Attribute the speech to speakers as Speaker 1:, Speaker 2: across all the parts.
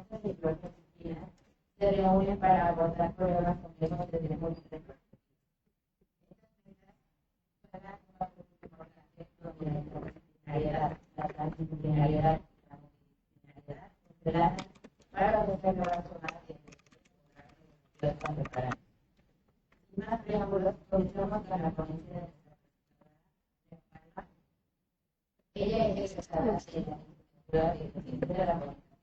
Speaker 1: estas disciplinas se reúnen para abordar problemas complejos desde múltiples perspectivas. Estas mesas donde la interdisciplinariedad, la transdisciplinariedad y la multidisciplinariedad se enlazan para ofrecer nuevas formas de contemporáneas. Sin más preámbulos, comenzamos con la ponencia de nuestra presentadora. Ella es egresada de la licenciatura de la comunicación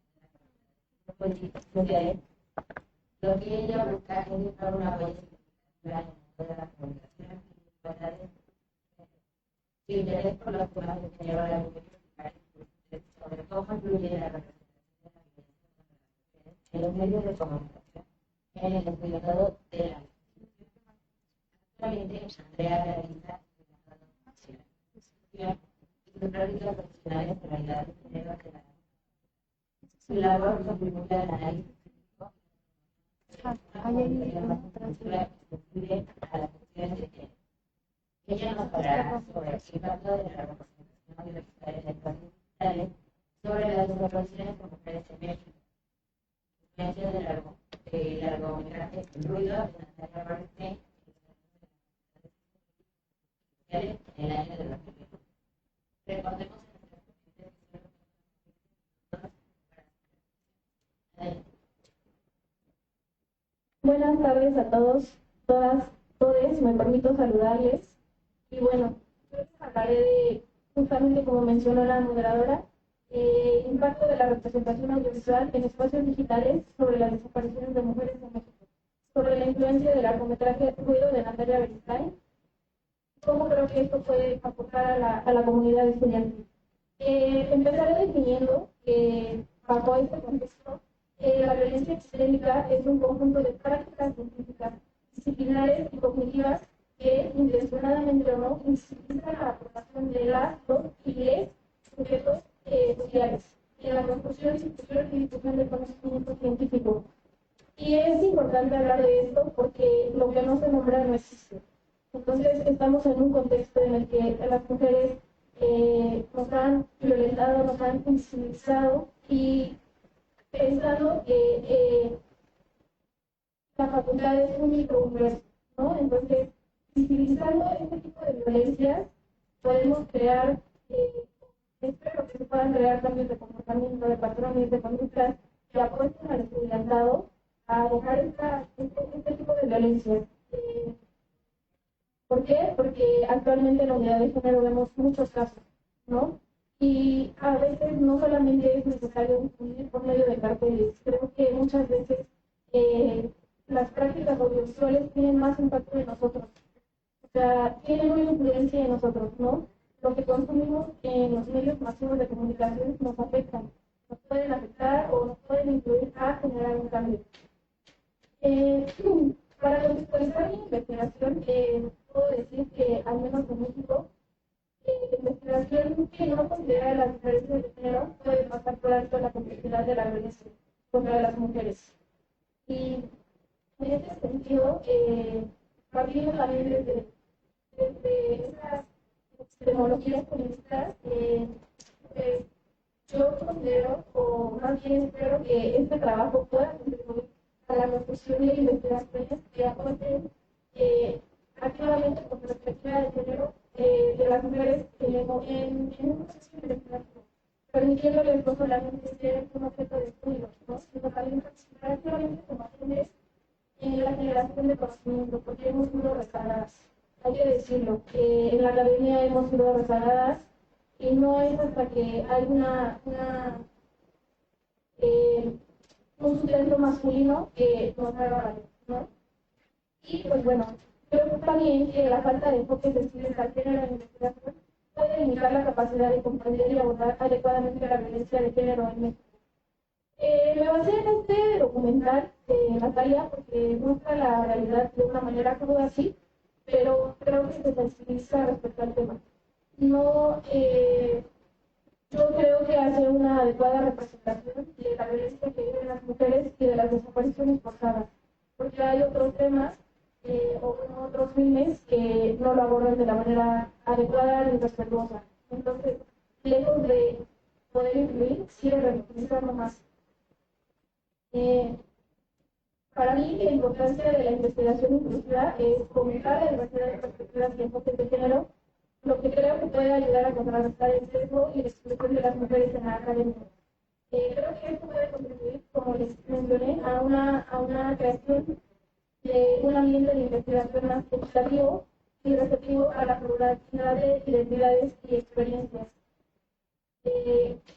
Speaker 1: sociales. Lo que ella busca es buscar una huella significativa en el mundo de la comunicación y igualdades, su interés por los temas de género, la mujer, sobre cómo influye la representación de la violencia en los medios de comunicación, en el descuidado de la institución. Actualmente, Andrea realiza y sus prácticas profesionales en realidad de género de la su labor contribuye al análisis crítico a las cuestiones de género. Ella nos hablará sobre el impacto de la representación universitaria en espacios digitales sobre las desapariciones de mujeres en México, influencia del largometraje Ruido de Natalia Bernstein en el año de 2020. Recordemos
Speaker 2: Buenas tardes a todos, todas, todes, me permito saludarles. Y bueno, yo les hablaré de, justamente como mencionó la moderadora, impacto de la representación audiovisual en espacios digitales sobre las desapariciones de mujeres en México, sobre la influencia del largometraje Ruido de Natalia Bernstein, cómo creo que esto puede aportar a la comunidad estudiantil. Empezaré definiendo que bajo este contexto, la violencia extrémica es un conjunto de prácticas científicas, disciplinares y cognitivas que, intencionadamente o no, incitan a la aportación de los y les sujetos sociales en la construcción, institución y difusión del conocimiento científico. Y es importante hablar de esto porque lo que no se nombra no existe. Entonces, estamos en un contexto en el que las mujeres nos han violentado, nos han invisibilizado y pensando que la facultad es un microuniverso, ¿no? Entonces, visibilizando este tipo de violencias, podemos crear, espero que se puedan crear cambios de comportamiento, de patrones, de conductas que apuesten al estudiantado a dejar este tipo de violencias. ¿Por qué? Porque actualmente en la unidad de género vemos muchos casos, ¿no? Y a veces no solamente es necesario difundir por medio de carteles, creo que muchas veces las prácticas audiovisuales tienen más impacto en nosotros, o sea, tienen una influencia en nosotros, ¿no? Lo que consumimos en los medios masivos de comunicación nos afectan, nos pueden afectar o nos pueden influir a generar un cambio. Para contextualizar mi investigación, puedo decir que, al menos en México, la investigación que no considera las diferencias de género puede pasar por alto la complejidad de la violencia contra las mujeres. Y en este sentido, partiendo también desde esas epistemologías feministas, yo considero, o más bien espero que este trabajo pueda contribuir a la construcción de investigaciones que aporten activamente con perspectiva de género de las mujeres en un proceso investigativo, permitiéndoles no solamente ser un objeto de estudio, ¿no? Sino también participar activamente como agentes en la generación de conocimiento, porque hemos sido rezagadas. Hay que decirlo, en la academia hemos sido rezagadas y no es hasta que hay un sustento masculino que nos haga valer, ¿no? Y pues bueno, creo también que la falta de enfoques sensibles al género en la investigación puede limitar la capacidad de comprender y abordar adecuadamente la violencia de género en México. Me basé en este documental de Natalia porque muestra la realidad de una manera cruda, sí, pero creo que se sensibiliza respecto al tema. No, yo creo que hace una adecuada representación de la violencia que viven las mujeres y de las desapariciones forzadas, porque hay otros temas o otros filmes que no lo abordan de la manera adecuada ni respetuosa. Entonces, lejos de poder influir, quiere revictimizarlo más. Eh, para mí, la importancia de la investigación inclusiva es fomentar la diversidad de perspectivas y enfoques de género, lo que creo que puede ayudar a contrarrestar el sesgo y la exclusión de las mujeres en la academia. Creo que esto puede contribuir, como les mencioné, a una creación de un ambiente de investigación más equitativo y receptivo a la pluralidad de identidades y experiencias.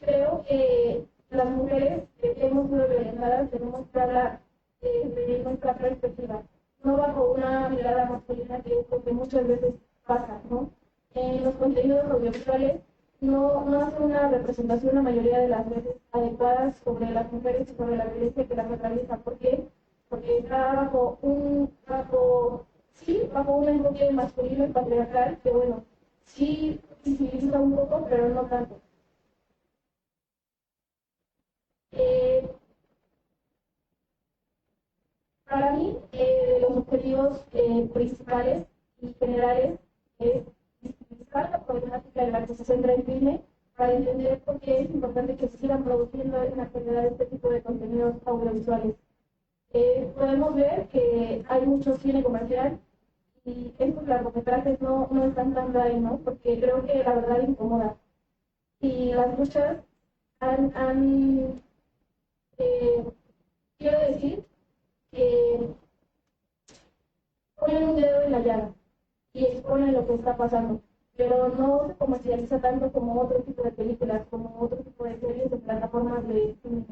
Speaker 2: Creo que las mujeres que hemos sido violentadas debemos hablar desde nuestra perspectiva, no bajo una mirada masculina, que es lo que muchas veces pasa, ¿no? En los contenidos audiovisuales no hacen una representación la mayoría de las veces adecuada sobre las mujeres y sobre la violencia que las realiza. ¿Por qué? Porque está bajo un enfoque masculino y patriarcal que, bueno, sí visibiliza un poco, pero no tanto. Eh, para mí, los objetivos principales y generales es visibilizar la problemática de la que se centra el filme para entender por qué es importante que se sigan produciendo en la actualidad este tipo de contenidos audiovisuales. Podemos ver que hay mucho cine comercial y estos largometrajes no están tan ahí, ¿no? Porque creo que la verdad incomoda. Y las luchas han quiero decir que ponen un dedo en la llaga y exponen lo que está pasando, pero no se comercializa tanto como otro tipo de películas, como otro tipo de series en plataformas de streaming.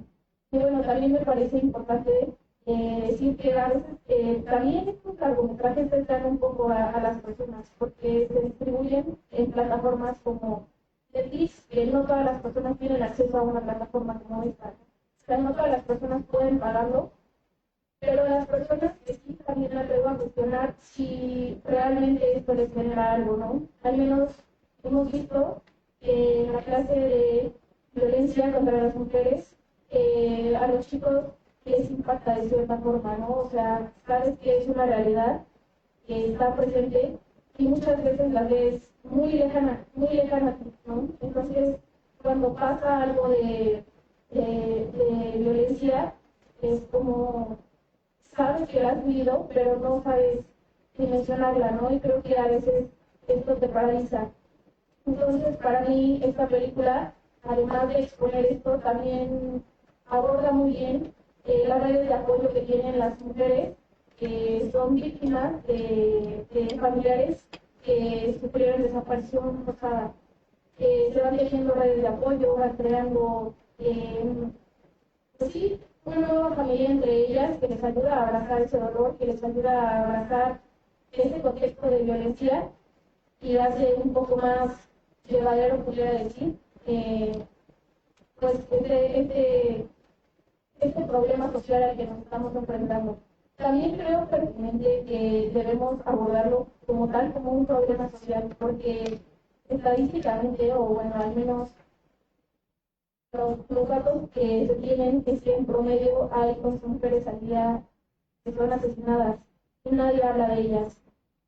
Speaker 2: Y bueno, también me parece importante decir que a veces también estos largometrajes se un poco a las personas, porque se distribuyen en plataformas como Netflix, que no todas las personas tienen acceso a una plataforma como esta. O sea, no todas las personas pueden pagarlo, pero las personas que sí también me atrevo a cuestionar si realmente esto les genera algo, ¿no? Al menos hemos visto que en la clase de violencia contra las mujeres, a los chicos les impacta de cierta forma, ¿no? O sea, sabes que es una realidad que está presente y muchas veces la ves muy lejana a ti, ¿no? Entonces, cuando pasa algo de violencia, es como sabes que la has vivido, pero no sabes dimensionarla, ¿no? Y creo que a veces esto te paraliza. Entonces, para mí, esta película, además de exponer esto, también aborda muy bien las redes de apoyo que tienen las mujeres que son víctimas de familiares que sufrieron desaparición forzada. Se van tejiendo redes de apoyo, van creando pues sí, una nueva familia entre ellas que les ayuda a abrazar ese dolor, que les ayuda a abrazar ese contexto de violencia y hace un poco más llevadero, pudiera decir, pues este problema social al que nos estamos enfrentando. También creo pertinente que debemos abordarlo como tal, como un problema social, porque estadísticamente, o bueno, al menos los datos que se tienen es que en promedio hay 11 mujeres al día que son asesinadas y nadie habla de ellas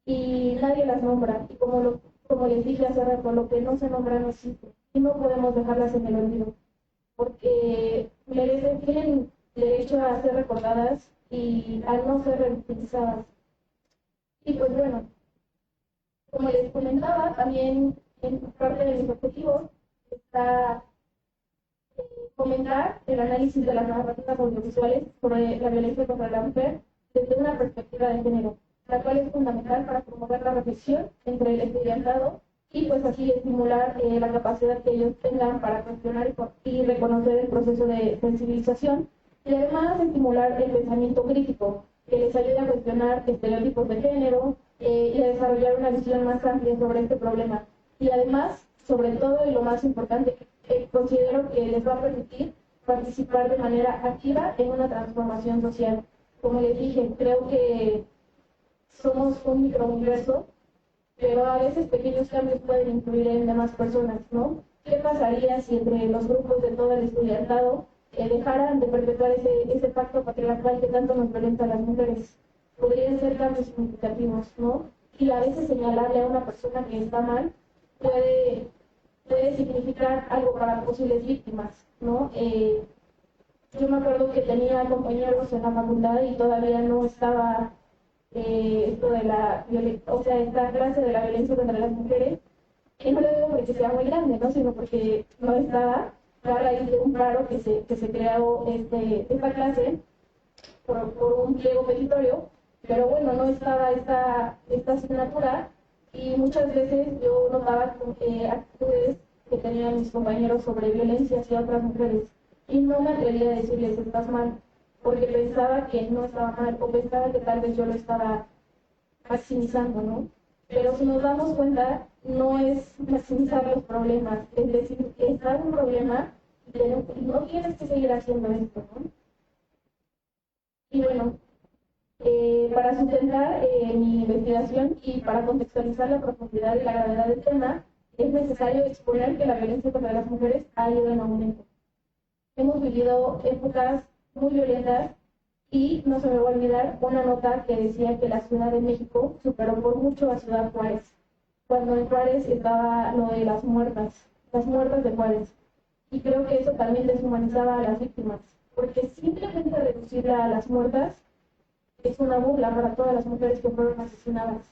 Speaker 2: y nadie las nombra. Y como les dije hace rato, lo que no se nombra no existe y no podemos dejarlas en el olvido porque tienen derecho a ser recordadas y a no ser revictimizadas. Y pues bueno, como les comentaba, también en parte de mis objetivos está fomentar el análisis de las narrativas audiovisuales sobre la violencia contra la mujer desde una perspectiva de género, la cual es fundamental para promover la reflexión entre el estudiantado y pues así estimular la capacidad que ellos tengan para cuestionar y reconocer el proceso de sensibilización y además estimular el pensamiento crítico que les ayude a cuestionar estereotipos de género y a desarrollar una visión más amplia sobre este problema. Y además, sobre todo y lo más importante, considero que les va a permitir participar de manera activa en una transformación social. Como les dije, creo que somos un microuniverso, pero a veces pequeños cambios pueden influir en demás personas, ¿no? ¿Qué pasaría si entre los grupos de todo el estudiantado dejaran de perpetuar ese pacto patriarcal que tanto nos violenta a las mujeres? Podrían ser cambios significativos, ¿no? Y a veces señalarle a una persona que está mal puede significar algo para posibles víctimas, ¿no? Yo me acuerdo que tenía compañeros en la facultad y todavía no estaba esto de o sea, esta clase de la violencia contra las mujeres, y no lo digo porque sea muy grande, ¿no? Sino porque no estaba a raíz de un paro que se creó esta clase por un pliego petitorio, pero bueno, no estaba esta asignatura y muchas veces yo notaba actitudes que tenían mis compañeros sobre violencia hacia otras mujeres y no me atrevía a decirles estás mal, porque pensaba que no estaba mal o pensaba que tal vez yo lo estaba maximizando, ¿no? Pero si nos damos cuenta, no es maximizar los problemas, es decir, está un problema y no tienes que seguir haciendo esto, ¿no? Y bueno, para sustentar mi investigación y para contextualizar la profundidad y la gravedad del tema, es necesario exponer que la violencia contra las mujeres ha ido en aumento. Hemos vivido épocas muy violentas y no se me va a olvidar una nota que decía que la Ciudad de México superó por mucho a Ciudad Juárez, cuando en Juárez estaba lo de las muertas de Juárez. Y creo que eso también deshumanizaba a las víctimas, porque simplemente reducirla a las muertas es una burla para todas las mujeres que fueron asesinadas.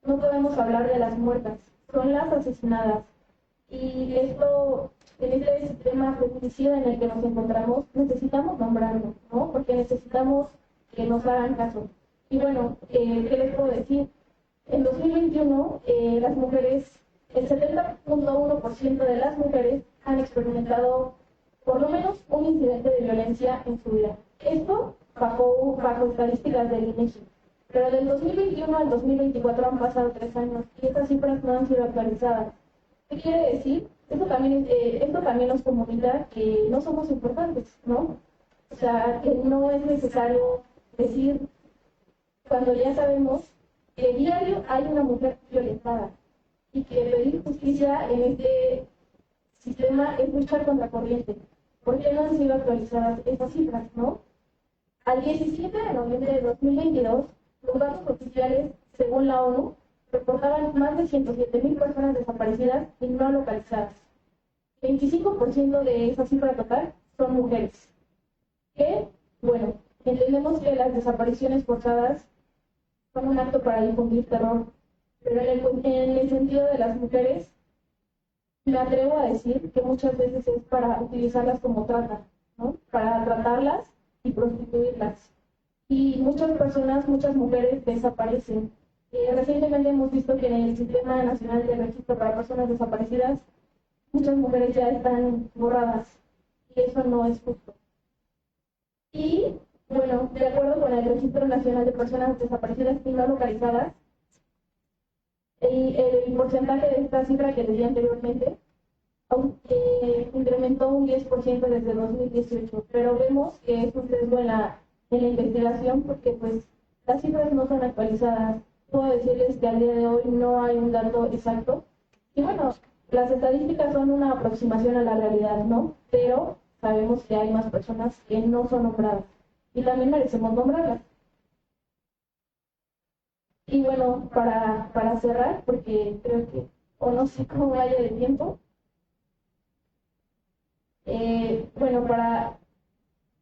Speaker 2: No podemos hablar de las muertas, son las asesinadas. Y esto, en este sistema feminicida en el que nos encontramos, necesitamos nombrarlo, ¿no? Porque necesitamos que nos hagan caso. Y bueno, ¿qué les puedo decir? En 2021, las mujeres, el 70.1% de las mujeres han experimentado por lo menos un incidente de violencia en su vida. Esto bajo estadísticas del INEGI. Pero del 2021 al 2024 han pasado 3 años y estas cifras no han sido actualizadas. ¿Qué quiere decir? Esto también nos comunica que no somos importantes, ¿no? O sea, que no es necesario decir, cuando ya sabemos que diario hay una mujer violentada y que pedir justicia en este sistema es luchar contra corriente. ¿Por qué no han sido actualizadas estas cifras, no? Al 17 de noviembre de 2022, los datos oficiales, según la ONU, reportaban más de 107,000 personas desaparecidas y no localizadas. 25% de esa cifra total son mujeres. Que, bueno, entendemos que las desapariciones forzadas son un acto para difundir terror, pero en el sentido de las mujeres, me atrevo a decir que muchas veces es para utilizarlas como trata, ¿no? Para tratarlas y prostituirlas. Y muchas personas, muchas mujeres desaparecen. Recientemente hemos visto que en el Sistema Nacional de Registro para Personas Desaparecidas, muchas mujeres ya están borradas y eso no es justo. Y bueno, de acuerdo con el Registro Nacional de Personas Desaparecidas y no localizadas, el porcentaje de esta cifra que les di anteriormente incrementó un 10% desde 2018, pero vemos que es un sesgo en la investigación porque pues las cifras no son actualizadas. Puedo decirles que al día de hoy no hay un dato exacto. Y bueno, las estadísticas son una aproximación a la realidad, ¿no? Pero sabemos que hay más personas que no son nombradas y también merecemos nombrarlas. Y bueno, para cerrar, porque creo que, o no sé cómo vaya de tiempo, bueno,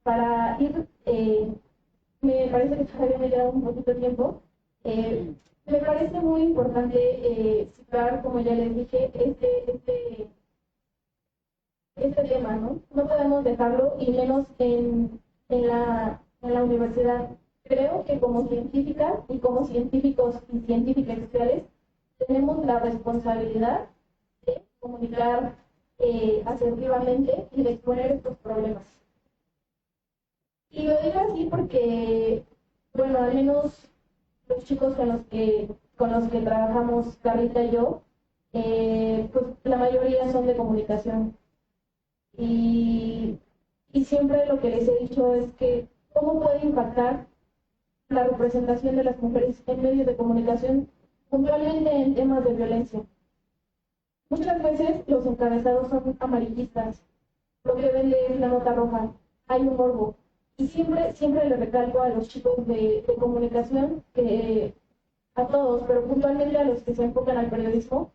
Speaker 2: para ir, me parece que todavía me queda un poquito de tiempo. Me parece muy importante citar, como ya les dije, este tema, ¿no? No podemos dejarlo, y menos en la universidad. Creo que como científicas y como científicos y científicas sociales tenemos la responsabilidad de comunicar asertivamente y de exponer estos problemas. Y lo digo así porque, bueno, al menos los chicos con los que trabajamos, Carlita y yo, pues la mayoría son de comunicación. Y siempre lo que les he dicho es que cómo puede impactar la representación de las mujeres en medios de comunicación, puntualmente en temas de violencia. Muchas veces los encabezados son amarillistas, lo que vende es la nota roja, hay un morbo. Y siempre le recalco a los chicos de comunicación, que a todos, pero puntualmente a los que se enfocan al periodismo,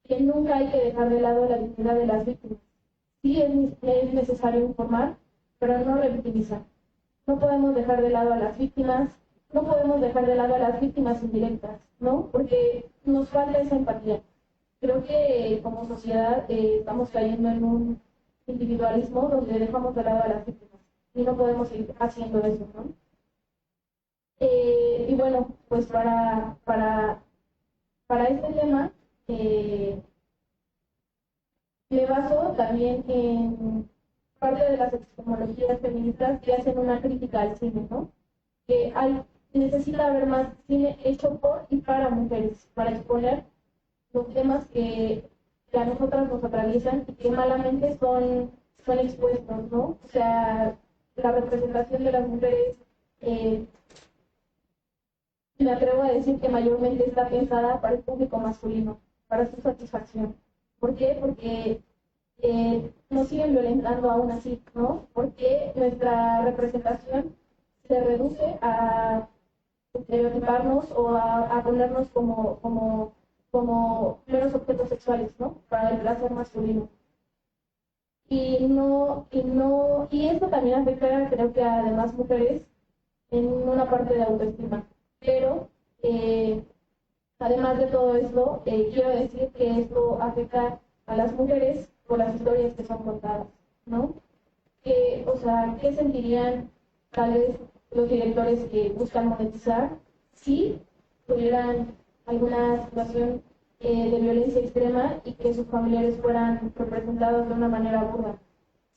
Speaker 2: que nunca hay que dejar de lado la dignidad de las víctimas. Sí es necesario informar, pero no revictimizar. No podemos dejar de lado a las víctimas, no podemos dejar de lado a las víctimas indirectas, ¿no? Porque nos falta esa empatía. Creo que como sociedad estamos cayendo en un individualismo donde dejamos de lado a las víctimas y no podemos seguir haciendo eso, ¿no? Y bueno, pues para este tema me baso también en parte de las epistemologías feministas que hacen una crítica al cine, ¿no? Que necesita haber más cine hecho por y para mujeres, para exponer los temas que a nosotras nos atraviesan y que malamente son expuestos, ¿no? O sea, la representación de las mujeres, me atrevo a decir que mayormente está pensada para el público masculino, para su satisfacción. ¿Por qué? Porque nos siguen violentando aún así, ¿no? Porque nuestra representación se reduce a estereotiparnos o a ponernos como meros objetos sexuales, ¿no? Para el placer masculino. Y esto también afecta, creo que a demás mujeres en una parte de autoestima. Pero, además de todo esto, quiero decir que esto afecta a las mujeres por las historias que son contadas, ¿no? O sea, ¿qué sentirían tal vez los directores que buscan monetizar si tuvieran alguna situación de violencia extrema y que sus familiares fueran representados de una manera burda?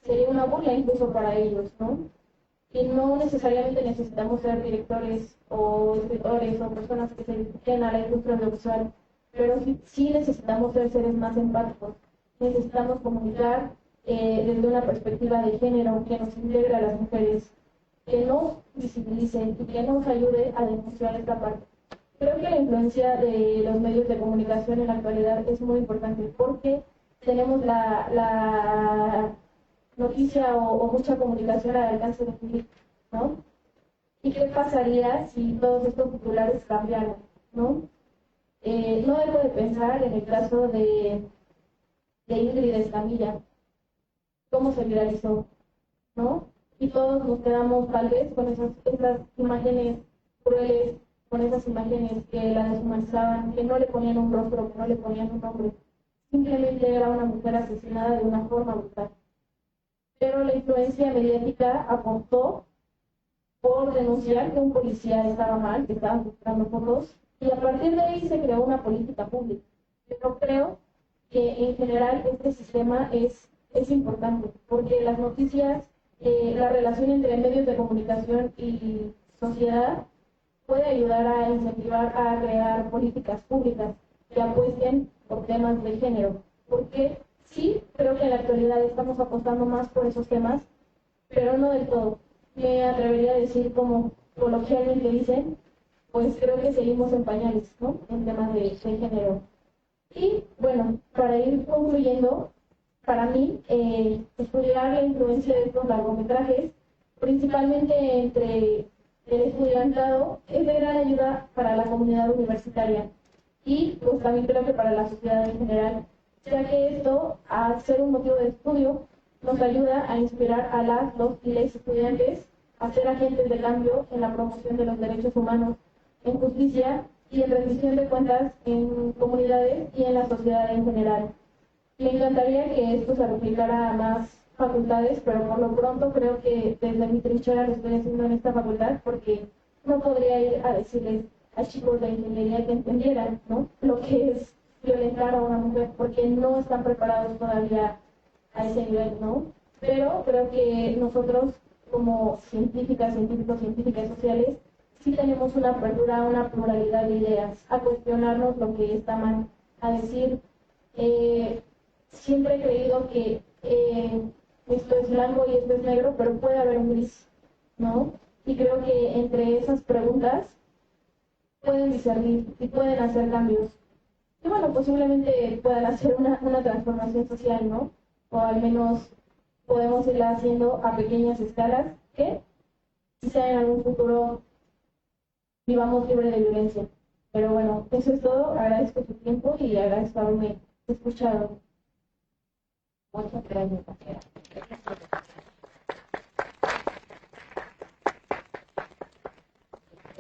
Speaker 2: Sería una burla incluso para ellos, ¿no? Y no necesariamente necesitamos ser directores o escritores o personas que se dediquen a la industria audiovisual, pero sí necesitamos ser seres más empáticos. Necesitamos comunicar desde una perspectiva de género que nos integre a las mujeres, que nos visibilice y que nos ayude a denunciar esta parte. Creo que la influencia de los medios de comunicación en la actualidad es muy importante porque tenemos la noticia o mucha comunicación al alcance de clic, ¿no? ¿Y qué pasaría si todos estos titulares cambiaran, ¿no? No dejo de pensar en el caso de Ingrid Escamilla, cómo se viralizó, ¿no? Y todos nos quedamos tal vez con esas imágenes crueles, con esas imágenes que la deshumanizaban, que no le ponían un rostro, que no le ponían un nombre. Simplemente era una mujer asesinada de una forma brutal. Pero la influencia mediática apostó por denunciar que un policía estaba mal, que estaban buscando fondos, y a partir de ahí se creó una política pública. Yo creo que en general este sistema es importante, porque las noticias, la relación entre medios de comunicación y sociedad puede ayudar a incentivar a crear políticas públicas que apuesten por temas de género, porque sí, creo que en la actualidad estamos apostando más por esos temas, pero no del todo. Me atrevería a decir, como coloquialmente dicen, pues creo que seguimos en pañales, ¿no? En temas de género. Y bueno, para ir concluyendo, para mí, estudiar la influencia de estos largometrajes, principalmente entre el estudiantado, es de gran ayuda para la comunidad universitaria y pues también creo que para la sociedad en general, ya que esto, al ser un motivo de estudio, nos ayuda a inspirar a los y les estudiantes a ser agentes de cambio en la promoción de los derechos humanos, en justicia y en rendición de cuentas en comunidades y en la sociedad en general. Me encantaría que esto se replicara a más facultades, pero por lo pronto creo que desde mi trinchera lo estoy haciendo en esta facultad porque no podría ir a decirles a chicos de ingeniería que entendieran, ¿no? Lo que es violentar a una mujer porque no están preparados todavía a ese nivel, ¿no? Pero creo que nosotros como científicas, científicos, científicas sociales, sí tenemos una apertura, una pluralidad de ideas, a cuestionarnos lo que está mal, a decir, siempre he creído que esto es blanco y esto es negro, pero puede haber un gris, ¿no? Y creo que entre esas preguntas pueden discernir y pueden hacer cambios. Y bueno, posiblemente puedan hacer una transformación social, ¿no? O al menos podemos irla haciendo a pequeñas escalas que quizá en algún futuro vivamos libre de violencia. Pero bueno, eso es todo. Agradezco su tiempo y agradezco haberme escuchado.
Speaker 1: Muchas gracias.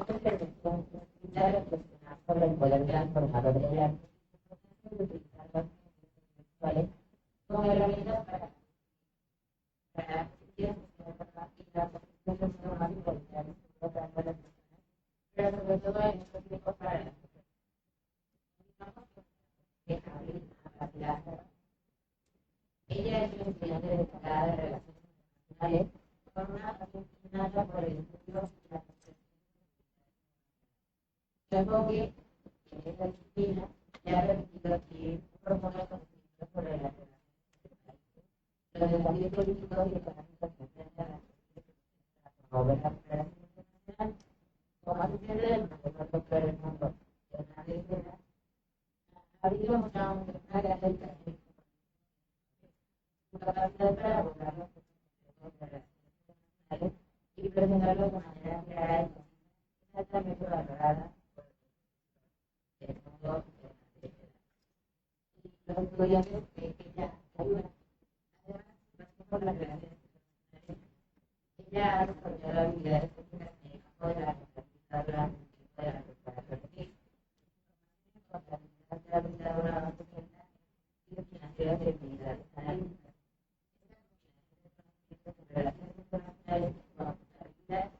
Speaker 1: otra intervención necesita reflexionar sobre el poder transformador del arte, utilizar las visuales como herramientas para posiciones y las posiciones son más igualitarias para las personas, pero sobre todo en estos tiempos para las mujeres. Ella es una estudiante destacada de Relaciones Internacionales con una pasión innata por el estudio y la construcción. Su enfoque en esta disciplina le ha permitido adquirir un profundo conocimiento sobre las relaciones entre países, los desafíos políticos y económicos que enfrentan las sociedades para promover la cooperación internacional. Como asistente del mejor doctor del mundo, Hernández Vera, ha habido una gran dedicación su capacidad para abordar los procesos de relaciones internacionales y presentarlos de manera clara y concisa es altamente valorada por el mundo internacional. Y los estudiantes que ella ayuda, además, por las relaciones internacionales, ella ha desarrollado habilidades técnicas en el campo de la contabilidad durante el tiempo de la preparación de contabilidad se ha brindado una base sólida en financieras y actividades analíticas. Relaciones internacionales y contabilidad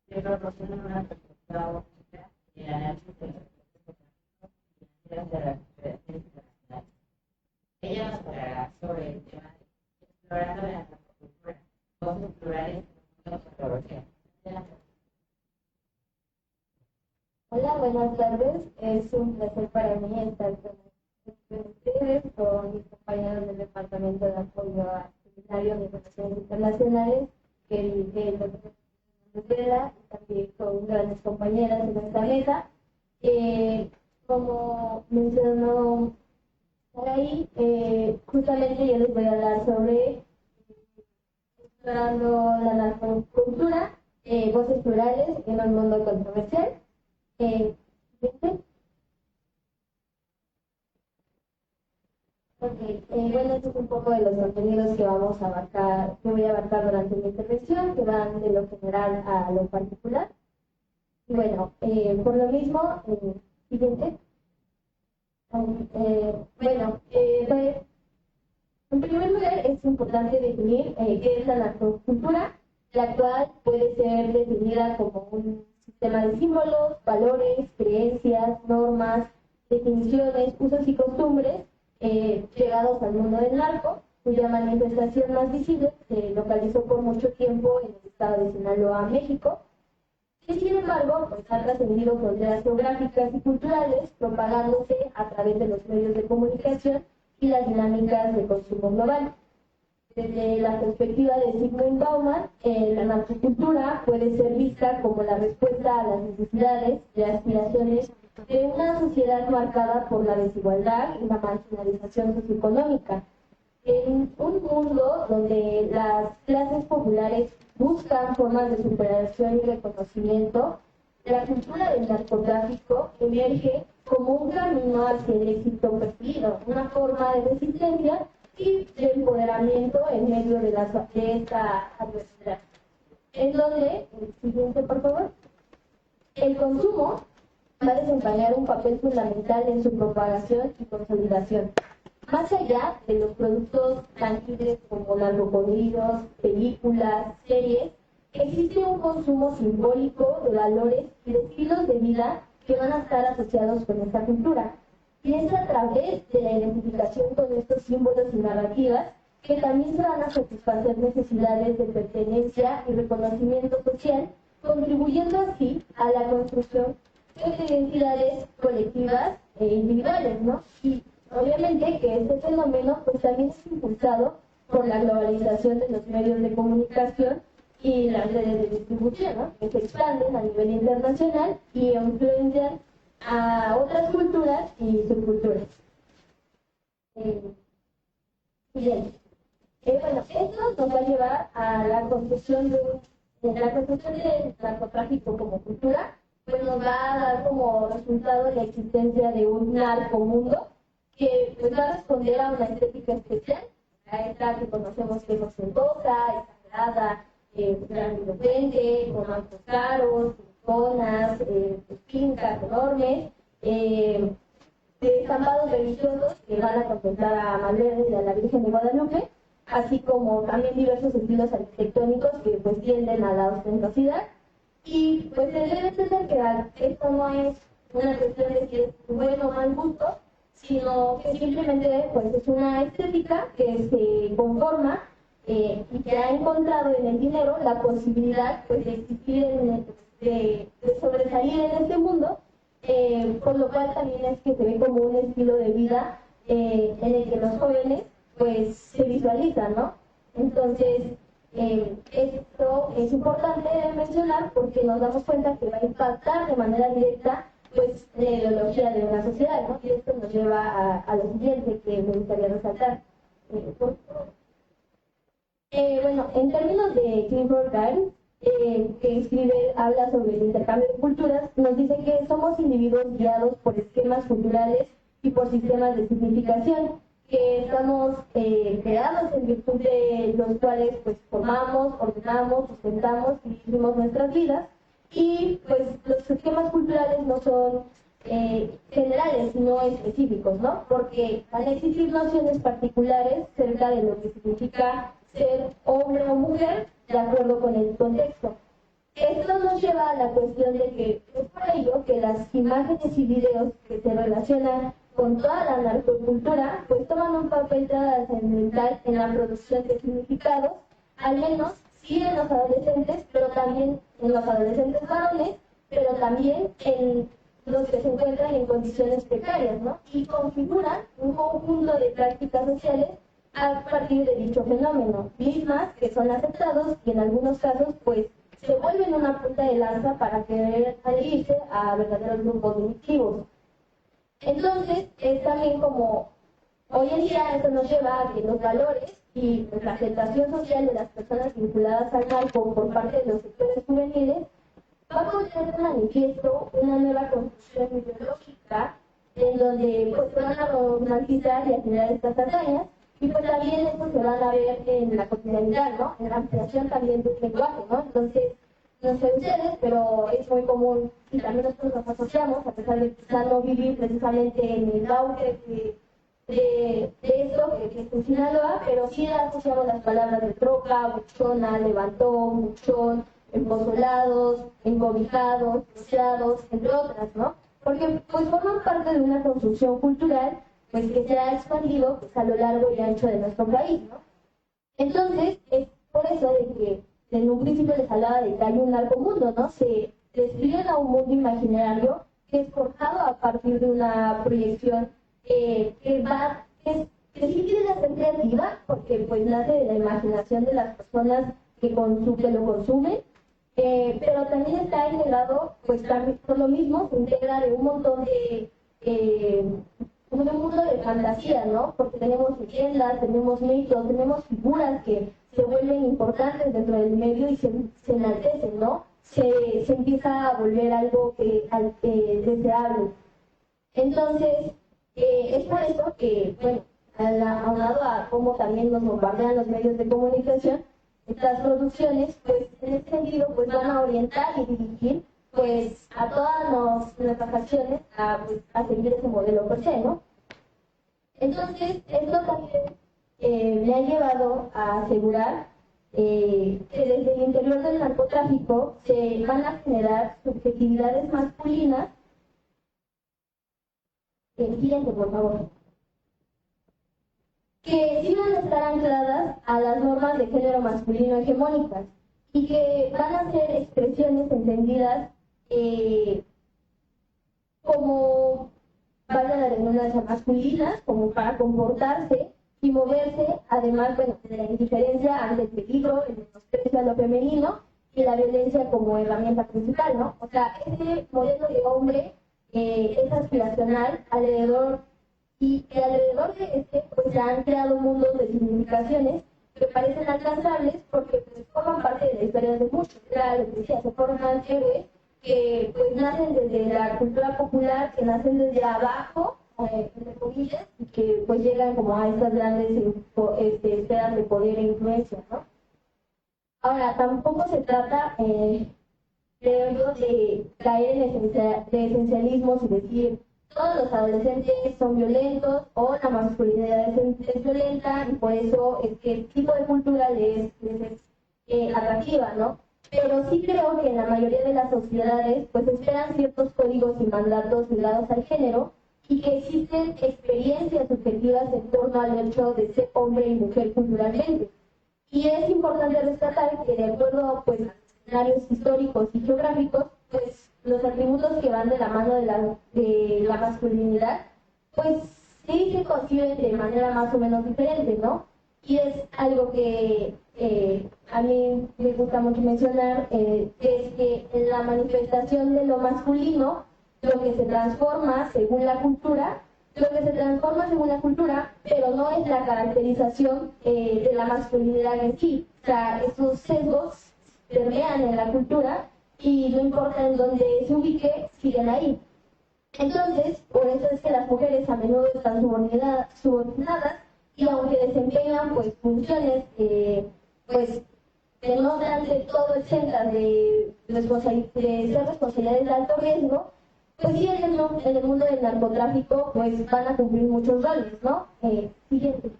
Speaker 1: que proporcionan una perspectiva óptica en el análisis de los procesos económicos y financieros de las relaciones internacionales. Ella nos hablará sobre el tema de explorando la antropología, voces plurales en la antropología.
Speaker 2: Hola, buenas tardes. Es un placer para mí estar con ustedes, con mis compañeros del Departamento de Apoyo a Seminario de Relaciones Internacionales, que dirige el doctor Hernández, y también con grandes compañeras en esta mesa. Como mencionó Saraí, justamente yo les voy a hablar sobre explorando la narcocultura, voces plurales en un mundo controversial. Bueno, esto es un poco de los contenidos que vamos a abarcar, que voy a abarcar durante mi intervención, que van de lo general a lo particular. Y bueno, por lo mismo, siguiente. Pues, en primer lugar, es importante definir qué es la narcocultura, la cual puede ser definida como un sistema de símbolos, valores, creencias, normas, definiciones, usos y costumbres llegados al mundo del narco, cuya manifestación más visible se localizó por mucho tiempo en el estado de Sinaloa, México, y sin embargo pues, ha trascendido fronteras geográficas y culturales, propagándose a través de los medios de comunicación y las dinámicas de consumo global. Desde la perspectiva de Zygmunt Bauman, la narcocultura puede ser vista como la respuesta a las necesidades y aspiraciones de una sociedad marcada por la desigualdad y la marginalización socioeconómica. En un mundo donde las clases populares buscan formas de superación y reconocimiento, la cultura del narcotráfico emerge como un camino hacia el éxito perseguido, una forma de resistencia y de empoderamiento en medio de esta adversidad. En donde, el siguiente por favor, el consumo va a desempeñar un papel fundamental en su propagación y consolidación. Más allá de los productos tangibles como narcocorridos, películas, series, existe un consumo simbólico de valores y de estilos de vida que van a estar asociados con esta cultura. Y es a través de la identificación con estos símbolos y narrativas que también se van a satisfacer necesidades de pertenencia y reconocimiento social, contribuyendo así a la construcción de identidades colectivas e individuales, ¿no? Y obviamente que este fenómeno pues también es impulsado por la globalización de los medios de comunicación y las redes de distribución, ¿no? Que se expanden a nivel internacional y influencian a otras culturas y subculturas. Bien. Bueno, esto nos va a llevar a la construcción del narcotráfico como cultura, pues nos va a dar como resultado la existencia de un narcomundo que pues, va a responder a una estética especial, a esta que conocemos que es ostentosa, exagerada, grandilocuente, con autos caros, zonas, fincas enormes, de estampados religiosos que van a contemplar a Malverde y a la Virgen de Guadalupe, así como también diversos estilos arquitectónicos que pues tienden a la ostentosidad. Y pues se debe entender que esto no es una cuestión de si es bueno o mal gusto, sino que simplemente pues es una estética que se conforma y que ha encontrado en el dinero la posibilidad pues de existir, de sobresalir en este mundo, por lo cual también es que se ve como un estilo de vida en el que los jóvenes pues se visualizan, ¿no? Entonces, esto es importante mencionar porque nos damos cuenta que va a impactar de manera directa pues la ideología de una sociedad, ¿no? Y esto nos lleva a lo siguiente que me gustaría resaltar. Bueno, en términos de Clifford Geertz, que escribe, habla sobre el intercambio de culturas, nos dice que somos individuos guiados por esquemas culturales y por sistemas de significación, que estamos creados en virtud de los cuales pues formamos, ordenamos, sustentamos y vivimos nuestras vidas. Y pues los esquemas culturales no son generales, sino específicos, ¿no? Porque van a existir nociones particulares cerca de lo que significa ser hombre o mujer de acuerdo con el contexto. Esto nos lleva a la cuestión de que es por ello que las imágenes y videos que se relacionan con toda la narcocultura pues toman un papel trascendental en la producción de significados, al menos sí en los adolescentes, pero también en los adolescentes varones, pero también en los que se encuentran en condiciones precarias, ¿no? Y configuran un conjunto de prácticas sociales a partir de dicho fenómeno, mismas que son aceptados y en algunos casos pues se vuelven una punta de lanza para querer adherirse a verdaderos grupos delictivos. Entonces, es también como hoy en día esto nos lleva a que los valores y la aceptación social de las personas vinculadas al narco por parte de los sectores juveniles va a poner de manifiesto una nueva construcción ideológica en donde pues, se van a romantizar y a generar estas hazañas y pues también eso se van a ver en la cotidianidad, ¿no? En la ampliación también del lenguaje, ¿no? Entonces, no sé ustedes, pero es muy común y también nosotros nos asociamos, a pesar de quizá no vivir precisamente en el auge de esto que es en Sinaloa, pero sí asociamos las palabras de troca, buchona, levantón, buchón, empozolados, encobijados, troceados, entre otras, ¿no? Porque pues forman parte de una construcción cultural pues que se ha expandido pues, a lo largo y ancho de nuestro país, ¿no? Entonces, es por eso de que en un principio les hablaba de que hay un narcomundo, ¿no? Se despliegan a un mundo imaginario que es forjado a partir de una proyección que sí tiene que ser creativa, porque pues nace de la imaginación de las personas que lo consumen, pero también está integrado, pues también por lo mismo se integra de un montón de un mundo de fantasía, ¿no? Porque tenemos leyendas, tenemos mitos, tenemos figuras que se vuelven importantes dentro del medio y se enaltecen, ¿no? Se empieza a volver algo deseable. Entonces, es por eso que, bueno, aunado a cómo también nos bombardean los medios de comunicación, estas producciones, pues en ese sentido, pues van a orientar y dirigir pues a todas nuestras acciones a seguir ese modelo per se, ¿no? Entonces, esto también me ha llevado a asegurar que desde el interior del narcotráfico se van a generar subjetividades masculinas. Siguiente, por favor. Que sí van a estar ancladas a las normas de género masculino hegemónicas y que van a ser expresiones entendidas como, valga la redundancia, masculinas, como para comportarse y moverse, además, bueno, de la indiferencia ante el peligro, el menosprecio a lo femenino y la violencia como herramienta principal, ¿no? O sea, ese modelo de hombre es aspiracional alrededor de este pues se han creado mundos de significaciones que parecen alcanzables porque pues, forman parte de la historia de muchos. Era lo que decía, se forman héroes que pues nacen desde la cultura popular, que nacen desde abajo, entre comillas, y que pues llegan como a estas grandes esferas de poder e influencia, ¿no? Ahora, tampoco se trata
Speaker 3: creo yo, de caer en de esencialismos y decir todos los adolescentes son violentos o la masculinidad es violenta y por eso es que el tipo de cultura les es atractiva, ¿no? Pero sí creo que en la mayoría de las sociedades pues esperan ciertos códigos y mandatos ligados al género y que existen experiencias subjetivas en torno al hecho de ser hombre y mujer culturalmente. Y es importante rescatar que de acuerdo pues, a escenarios históricos y geográficos, pues los atributos que van de la mano de la masculinidad, pues sí se conciben de manera más o menos diferente, ¿no? Y es algo que a mí me gusta mucho mencionar, es que en la manifestación de lo masculino, lo que se transforma según la cultura, pero no es la caracterización de la masculinidad en sí. O sea, esos sesgos permean en la cultura y no importa en dónde se ubique, siguen ahí. Entonces, por eso es que las mujeres a menudo están subordinadas y aunque desempeñan pues funciones pues que no sean de todo exentas de ser responsabilidades de alto riesgo, pues sí en el mundo del narcotráfico pues van a cumplir muchos roles, ¿no? Siguiente.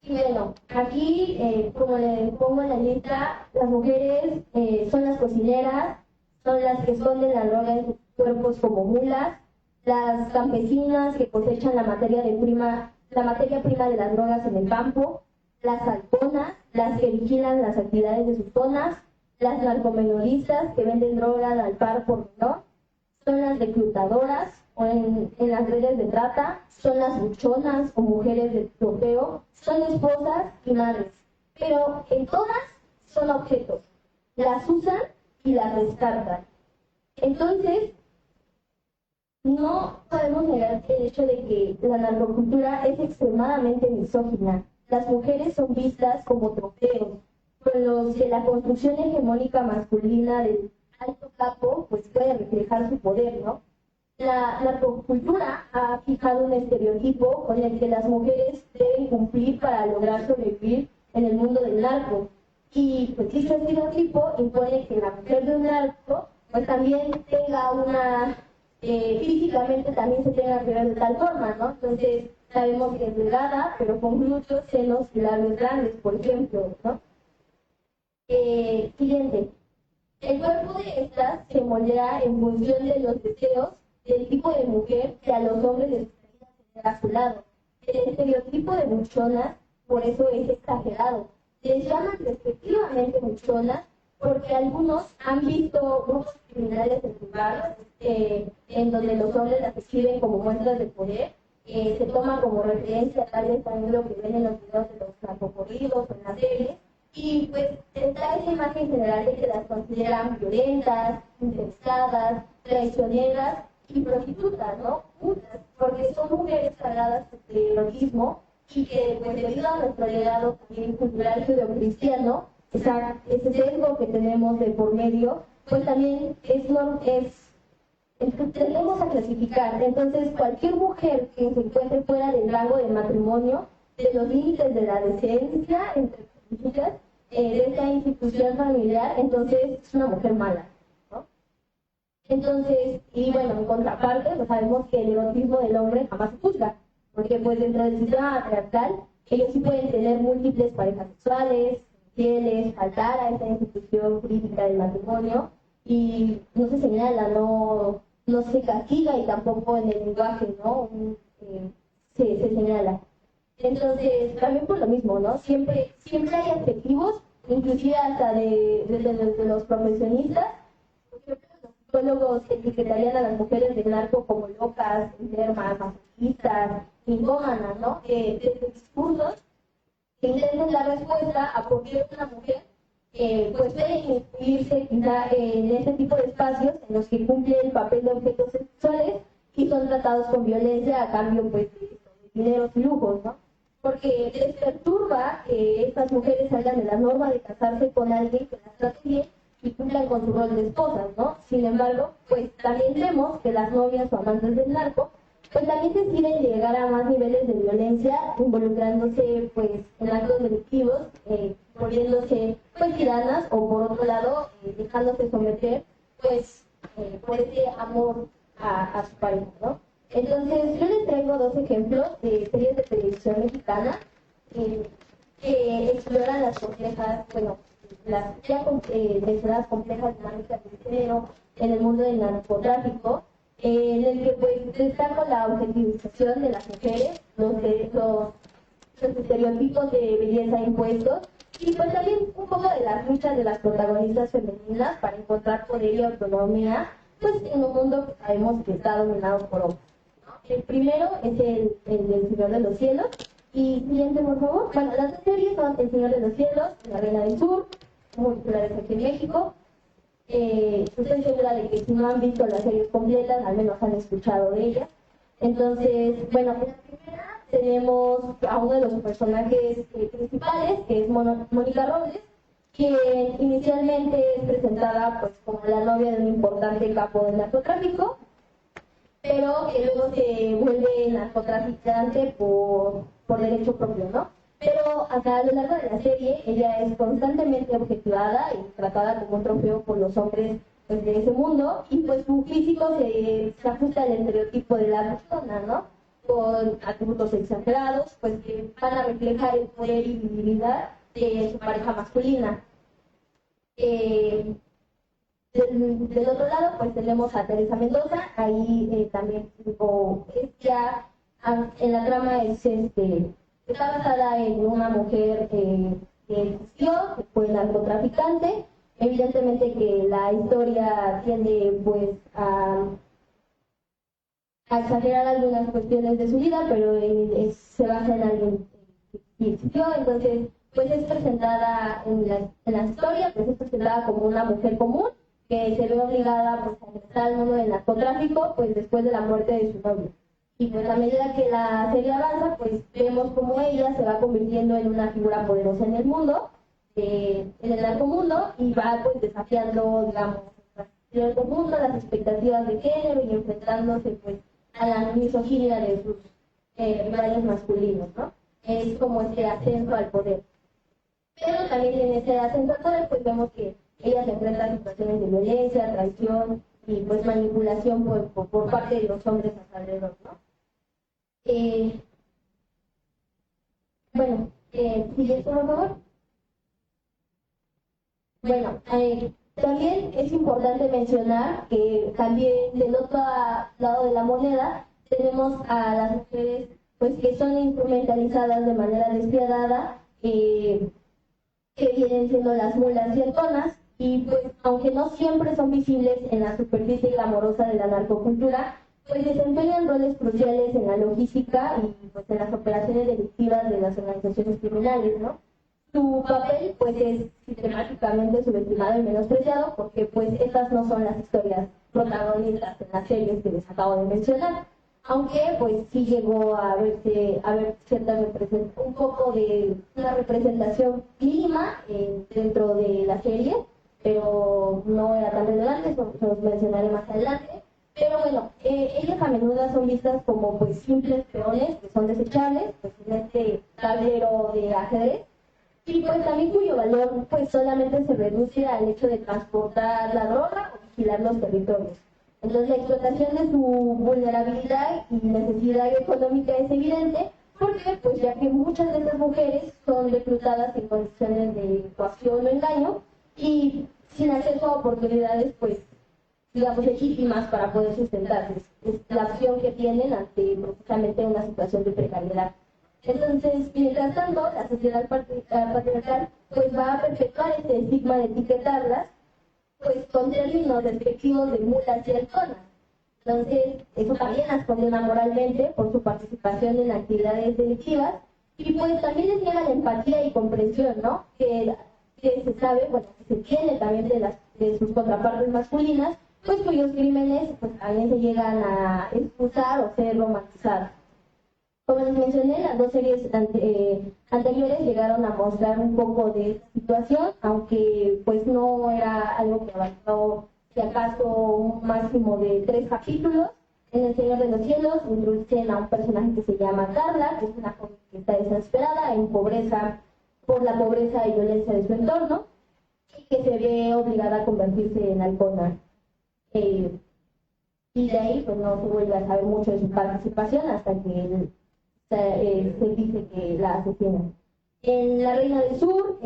Speaker 3: Y bueno, aquí, como le pongo en la lista, las mujeres son las cocineras, son las que esconden la droga en sus cuerpos como mulas, las campesinas que cosechan la materia prima de las drogas en el campo, las halconas, las que vigilan las actividades de sus zonas, las narcomenoristas que venden droga al par por menor, son las reclutadoras o en las redes de trata, son las buchonas o mujeres de trofeo, son esposas y madres, pero en todas son objetos, las usan y las descartan. Entonces, no podemos negar el hecho de que la narcocultura es extremadamente misógina. Las mujeres son vistas como trofeos, con los que la construcción hegemónica masculina del alto capo pues puede reflejar su poder, ¿no? La narcocultura ha fijado un estereotipo con el que las mujeres deben cumplir para lograr sobrevivir en el mundo del narco. Y pues dicho estereotipo impone que la mujer de un narco pues también tenga una, físicamente también se tenga que ver de tal forma, ¿no? Entonces sabemos que es delgada, pero con glúteos, senos y labios grandes, por ejemplo, ¿no? Siguiente. El cuerpo de estas se moldea en función de los deseos del tipo de mujer que a los hombres les gustaría tener a su lado. El estereotipo de buchona, por eso es exagerado. Les llaman respectivamente buchonas porque algunos han visto grupos criminales en lugares en donde los hombres las exhiben como muestras de poder. Se toma como referencia tal vez también lo que ven en los videos de los narcocorridos o en la tele. Y pues está esa imagen general de que las consideran violentas, interesadas, traicioneras y prostitutas, ¿no? Putas, porque son mujeres cargadas de erotismo y que pues debido a nuestro legado también cultural judeocristiano, ese sesgo que tenemos de por medio, pues también tendemos a clasificar. Entonces cualquier mujer que se encuentre fuera del rango de matrimonio, de los límites de la decencia, entre comillas, de esta institución familiar, entonces es una mujer mala, ¿no? Entonces, y bueno, en contraparte, pues sabemos que el erotismo del hombre jamás se juzga, porque pues dentro del sistema patriarcal, ellos sí pueden tener múltiples parejas sexuales, fieles, faltar a esta institución jurídica del matrimonio, y no se señala, no se castiga y tampoco en el lenguaje, ¿no? Se señala. Entonces, también por lo mismo, ¿no? Siempre hay adjetivos, inclusive hasta de los profesionistas. Por ejemplo, los psicólogos etiquetarían a las mujeres del narco como locas, enfermas, masoquistas, ninfómanas, ¿no? Desde discursos que intentan dar respuesta a por qué una mujer pues puede incluirse en este tipo de espacios en los que cumple el papel de objetos sexuales y son tratados con violencia a cambio pues de dineros y lujos, ¿no? Porque les perturba que estas mujeres salgan de la norma de casarse con alguien que las trate bien y cumplan con su rol de esposas, ¿no? Sin embargo, pues también vemos que las novias o amantes del narco pues también deciden llegar a más niveles de violencia, involucrándose pues en actos delictivos, volviéndose pues tiranas o por otro lado dejándose someter pues por ese amor a su pareja, ¿no? Entonces yo les traigo dos ejemplos de series de televisión mexicana que exploran las complejas, bueno, las ya mencionadas complejas dinámicas de género en el mundo del narcotráfico, en el que pues destaco la objetivización de las mujeres, los estereotipos de belleza impuestos y pues también un poco de las luchas de las protagonistas femeninas para encontrar poder y autonomía pues en un mundo que sabemos que está dominado por hombres. El primero es el del Señor de los Cielos. Y siguiente, por favor. Bueno, las dos series son El Señor de los Cielos, La Reina del Sur, muy populares aquí en México. Estoy segura de que si no han visto las series completas, al menos han escuchado de ellas. Entonces, bueno, en la primera tenemos a uno de los personajes principales, que es Mónica Robles, que inicialmente es presentada pues como la novia de un importante capo del narcotráfico, pero que luego se vuelve narcotraficante por derecho propio, ¿no? Pero acá a lo largo de la serie ella es constantemente objetivada y tratada como un trofeo por los hombres pues, de ese mundo y pues su físico se ajusta al estereotipo de la persona, ¿no? Con atributos exagerados, pues que van a reflejar el poder y virilidad de su pareja masculina. Del otro lado, pues tenemos a Teresa Mendoza, ahí también ya en la trama está basada en una mujer que existió, que fue narcotraficante. Evidentemente que la historia tiende pues a exagerar algunas cuestiones de su vida, pero se basa en alguien que existió, entonces pues es presentada en la historia, pues es presentada como una mujer común, que se ve obligada pues, a ingresar al mundo del narcotráfico pues después de la muerte de su novio. Y pues a medida que la serie avanza, pues vemos cómo ella se va convirtiendo en una figura poderosa en el mundo, en el narcomundo, y va pues desafiando, digamos, el mundo, las expectativas de género y enfrentándose pues a la misoginia de sus rivales masculinos, ¿no? Es como este ascenso al poder. Pero también en ese ascenso al poder pues vemos que ella se enfrenta a situaciones de violencia, traición y pues manipulación por parte de los hombres a su alrededor, ¿no? Bueno, sigue por favor. Bueno, también es importante mencionar que también del otro lado de la moneda tenemos a las mujeres pues que son instrumentalizadas de manera despiadada, que vienen siendo las mulas cientonas, y pues aunque no siempre son visibles en la superficie glamorosa de la narcocultura, pues desempeñan roles cruciales en la logística y pues en las operaciones delictivas de las organizaciones criminales, ¿no? Su papel pues es sistemáticamente subestimado y menospreciado porque pues estas no son las historias protagonistas en las series que les acabo de mencionar, aunque pues sí llegó a ver cierta un poco de una representación mínima dentro de la serie, pero no era tan relevante, eso los mencionaré más adelante. Pero bueno, ellas a menudo son vistas como pues simples peones que son desechables pues, en este tablero de ajedrez, y pues también cuyo valor pues solamente se reduce al hecho de transportar la droga o vigilar los territorios. Entonces la explotación de su vulnerabilidad y necesidad económica es evidente, porque pues ya que muchas de estas mujeres son reclutadas en condiciones de coacción o engaño y sin acceso a oportunidades pues digamos legítimas para poder sustentarse. Es la opción que tienen ante precisamente una situación de precariedad. Entonces, mientras tanto, la sociedad patriarcal pues va a perpetuar este estigma de etiquetarlas pues con términos despectivos de mulas y halconas. Entonces, eso también las condena moralmente por su participación en actividades delictivas y pues también les niega la empatía y comprensión, ¿no? Que se sabe, bueno, que se tiene también de sus contrapartes masculinas, pues cuyos crímenes pues también se llegan a excusar o ser romantizados. Como les mencioné, las dos series anteriores llegaron a mostrar un poco de esta situación, aunque pues no era algo que avanzó, si acaso, un máximo de 3 capítulos. En El Señor de los Cielos introducen a un personaje que se llama Carla, que es una joven que está desesperada, en pobreza, por la pobreza y violencia de su entorno, y que se ve obligada a convertirse en halcona. Y de ahí pues no se vuelve a saber mucho de su participación hasta que se dice que la asesinan. En La Reina del Sur,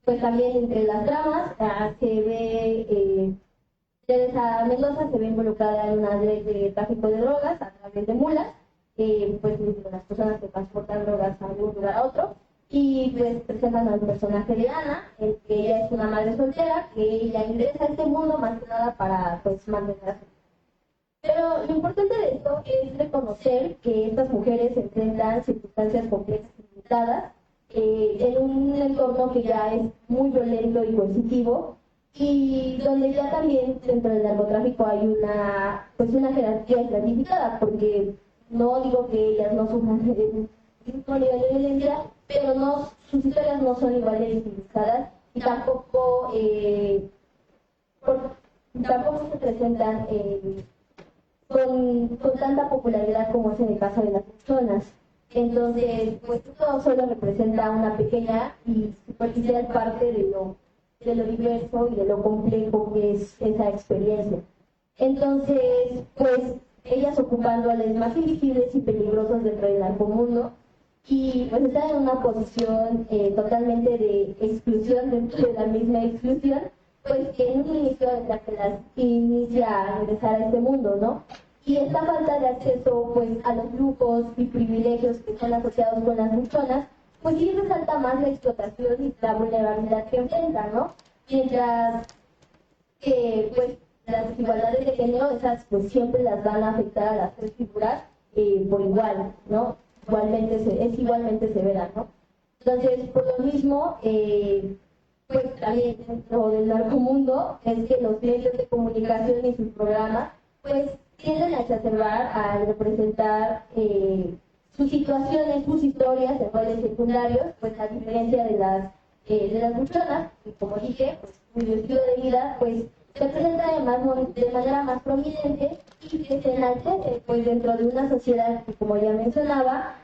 Speaker 3: pues también entre las dramas se ve Teresa Mendoza se ve involucrada en una red de tráfico de drogas a través de mulas, pues las personas que transportan drogas de un lugar a otro, y pues presentan al personaje de Ana, en que ella es una madre soltera, que ella ingresa a este mundo más que nada para pues mantener a su. Pero lo importante de esto es reconocer que estas mujeres enfrentan circunstancias complejas y limitadas en un entorno que ya es muy violento y coercitivo, y donde ya también dentro del narcotráfico hay una jerarquía estratificada, porque no digo que ellas no sufran el mismo nivel de violencia, pero sus historias no son igual de visibilizadas y tampoco se presentan con tanta popularidad como es en el caso de las personas. Entonces, pues esto solo representa una pequeña y superficial parte de lo diverso y de lo complejo que es esa experiencia. Entonces, pues ellas ocupan roles más invisibles y peligrosos dentro del narcomundo, y pues están en una posición totalmente de exclusión dentro de la misma exclusión, pues que en un inicio es la que las inicia a ingresar a este mundo, ¿no? Y esta falta de acceso pues a los lujos y privilegios que son asociados con las luchonas, pues sí resalta más la explotación y la vulnerabilidad que enfrentan, ¿no? Mientras que pues las desigualdades de género, esas pues siempre las van a afectar a las tres figuras por igual, ¿no? Es igualmente severa, ¿no? Entonces, por lo mismo, pues también dentro del narcomundo es que los medios de comunicación y sus programas pues tienden a exacerbar al representar sus situaciones, sus historias en roles secundarios, pues a diferencia de las luchonas, y como dije, pues cuyo estilo de vida pues se presenta de manera más prominente y que se enaltece pues dentro de una sociedad que, como ya mencionaba,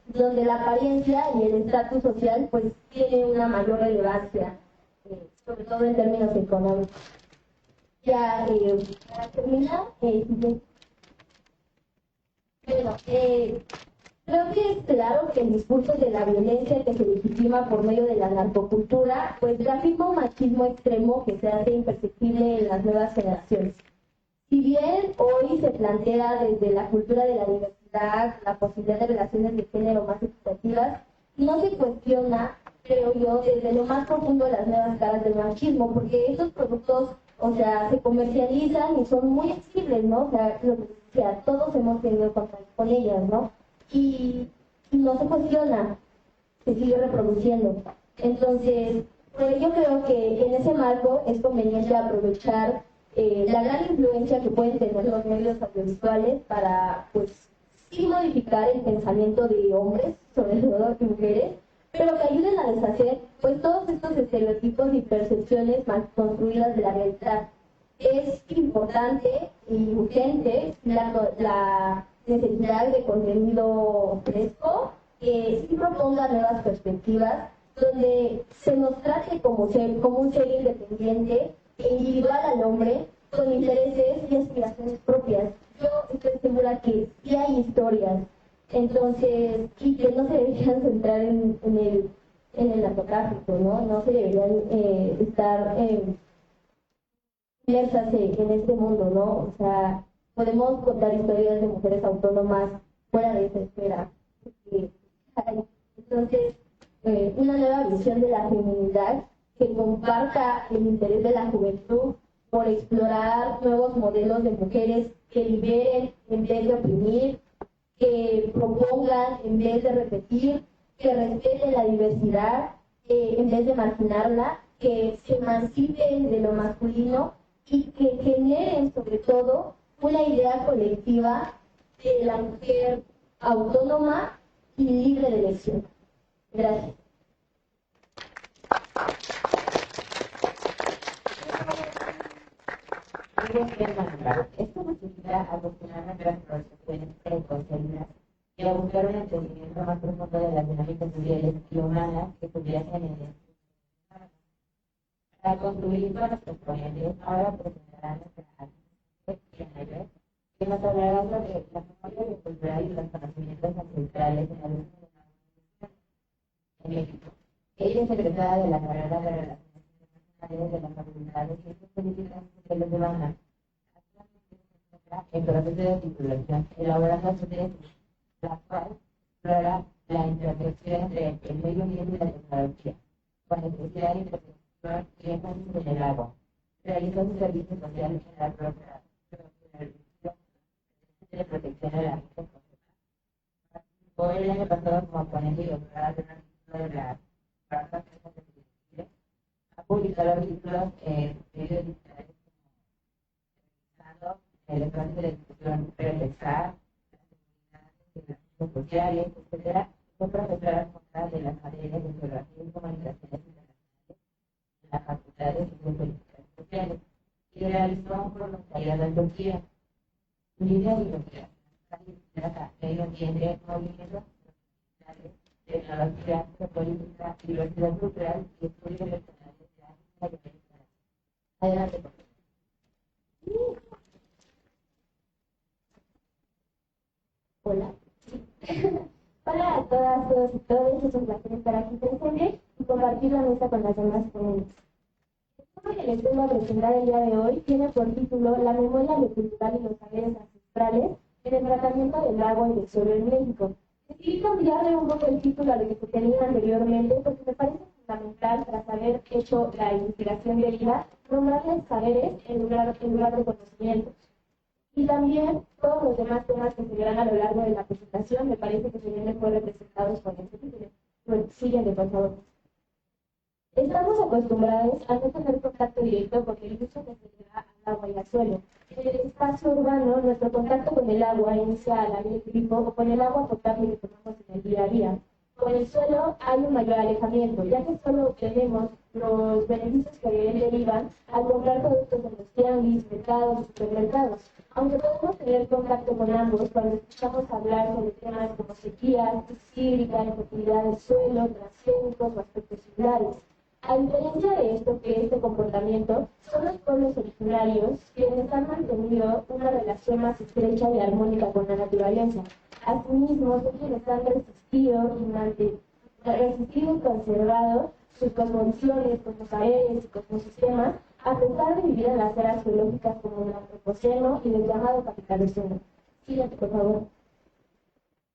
Speaker 3: donde la apariencia y el estatus social pues tiene una mayor relevancia, sobre todo en términos económicos. Ya para terminar, creo que es claro que el discurso de la violencia que se legitima por medio de la narcocultura pues reafirma un machismo extremo que se hace imperceptible en las nuevas generaciones. Si bien hoy se plantea desde la cultura de la diversidad la posibilidad de relaciones de género más equitativas, no se cuestiona, creo yo, desde lo más profundo las nuevas caras del machismo, porque estos productos, o sea, se comercializan y son muy accesibles, ¿no? O sea, todos hemos tenido contacto con ellas, ¿no? Y no se cuestiona, se sigue reproduciendo. Entonces, por ello creo que en ese marco es conveniente aprovechar la gran influencia que pueden tener los medios audiovisuales para, pues, sí modificar el pensamiento de hombres, sobre todo de mujeres, pero que ayuden a deshacer, pues, todos estos estereotipos y percepciones mal construidas de la realidad. Es importante y urgente la necesidad de contenido fresco que sí proponga nuevas perspectivas, donde se nos trate como un ser independiente e individual al hombre, con intereses y aspiraciones propias. Yo estoy segura que sí hay historias, entonces, y que no se deberían centrar en el narcotráfico, ¿no? No se deberían estar inmersas en este mundo, ¿no? O sea, podemos contar historias de mujeres autónomas fuera de esa esfera. Entonces, una nueva visión de la feminidad que comparta el interés de la juventud por explorar nuevos modelos de mujeres que liberen en vez de oprimir, que propongan en vez de repetir, que respeten la diversidad en vez de marginarla, que se emancipen de lo masculino y que generen sobre todo una idea colectiva de la mujer autónoma y libre de elección. Gracias.
Speaker 1: Esto nos invita a cuestionar nuestras percepciones preconcebidas y a buscar un entendimiento más profundo de las dinámicas sociales y humanas que subyacen en el. Para concluir con los exponentes, ahora presentarán nuestra arte que nos hablará sobre la memoria cultural y los conocimientos ancestrales en la lucha en México. Ella es egresada de la carrera de Relaciones Internacionales de la Facultad de Ciencias Políticas y Sociales de Banca. En proceso de titulación, elaborando su tesis, la cual explora la intersección entre el medio ambiente y la tecnología, con necesidad de intersección y énfasis en el agua. Realizó su servicio social en la propia de protección de la vida. Participó el año pasado como ponente y doctorada de un artículo de la Carta de Chile. Ha publicado artículos en medios digitales como el espacio de discusión Reflexar, las sociales, etc. Fue profesora conjunta de las materias de Geografía y Comunicaciones Internacionales en la Facultad de Ciencias Políticas y Sociales y realizó un voluntariado en Turquía. Líneas de investigación, medio ambiente, movimientos sociales, tecnología, geopolítica, diversidad cultural y estudios regionales de África y América. Adelante, por favor.
Speaker 3: Hola. Hola a todas, todos y todos. Es un placer estar aquí presente y compartir la mesa con las demás ponentes. El tema que les vengo a presentar el día de hoy tiene por título La memoria cultural y los saberes ancestrales en el tratamiento del agua y del suelo en México. Decidí cambiarle un poco el título a lo que se tenía anteriormente porque me parece fundamental, tras haber hecho la investigación de vida, nombrarles saberes en lugar de conocimientos. Y también todos los demás temas que se verán a lo largo de la presentación me parece que serían mejor representados con este título. Bueno, sígueme, por favor. Estamos acostumbrados a no tener contacto directo con el uso que se le da al agua y al suelo. En el espacio urbano, nuestro contacto con el agua inicia al abrir el grifo o con el agua potable que tomamos en el día a día. Con el suelo hay un mayor alejamiento, ya que solo obtenemos los beneficios que de él derivan al comprar productos en los tianguis, mercados y supermercados. Aunque podemos tener contacto con ambos cuando escuchamos hablar sobre temas como sequía, hídrica, infertilidad del suelo, transgénicos o aspectos similares. A diferencia de este comportamiento, son los pueblos originarios quienes han mantenido una relación más estrecha y armónica con la naturaleza. Asimismo, son quienes han resistido y conservado sus cosmovisiones, cosmosaberes y cosmosistemas, a pesar de vivir en las eras geológicas como el Antropoceno y el llamado Capitaloceno. Siguiente, por favor.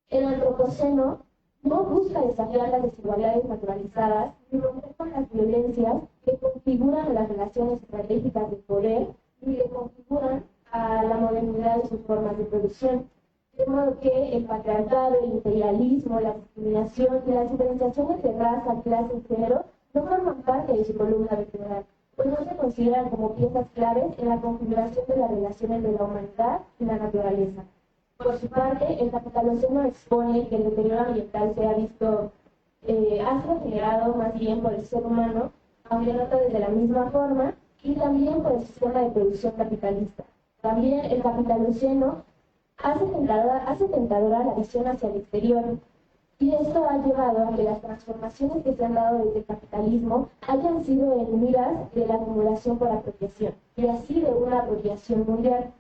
Speaker 3: El Antropoceno no busca desafiar las desigualdades naturalizadas ni romper con las violencias que configuran las relaciones estratégicas de poder y que configuran a la modernidad de sus formas de producción. De modo que el patriarcado, el imperialismo, la discriminación y las diferenciaciones de raza, clase y género no forman parte de su columna vertebral, pues no se consideran como piezas claves en la configuración de las relaciones de la humanidad y la naturaleza. Por su parte, el Capitaloceno expone que el deterioro ambiental se ha sido generado más bien por el ser humano, aunque no desde la misma forma, y también por el sistema de producción capitalista. También el Capitaloceno hace tentadora la visión hacia el exterior, y esto ha llevado a que las transformaciones que se han dado desde el capitalismo hayan sido en miras de la acumulación por apropiación, y así de una apropiación mundial.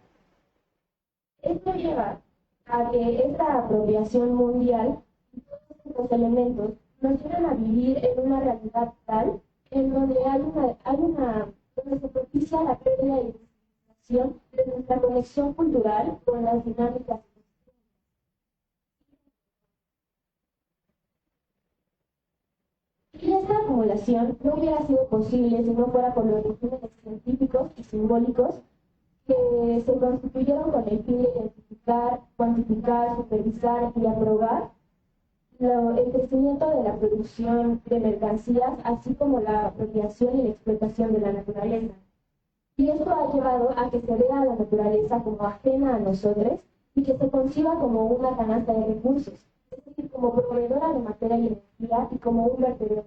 Speaker 3: Esto lleva a que esta apropiación mundial y todos estos elementos nos llevan a vivir en una realidad tal en donde donde se propicia la pérdida y disminución de nuestra conexión cultural con las dinámicas. Y esta acumulación no hubiera sido posible si no fuera por los regímenes científicos y simbólicos que se constituyeron con el fin de identificar, cuantificar, supervisar y aprobar el crecimiento de la producción de mercancías, así como la apropiación y la explotación de la naturaleza. Y esto ha llevado a que se vea a la naturaleza como ajena a nosotros y que se conciba como una canasta de recursos, es decir, como proveedora de materia y energía y como un vertedero.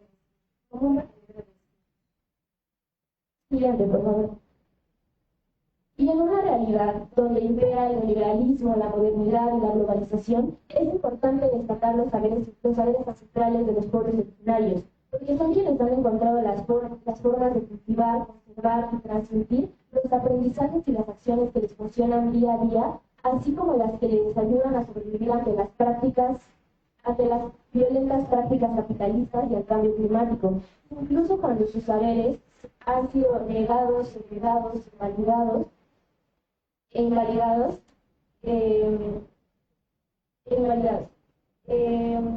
Speaker 3: Siguiente, por favor.
Speaker 2: Y en una realidad donde impera el neoliberalismo, la modernidad y la globalización, es importante destacar los saberes ancestrales de los pueblos originarios, porque son quienes han encontrado las formas de cultivar, conservar y transmitir los aprendizajes y las acciones que les funcionan día a día, así como las que les ayudan a sobrevivir ante las violentas prácticas capitalistas y al cambio climático, incluso cuando sus saberes han sido negados, segregados, invalidados.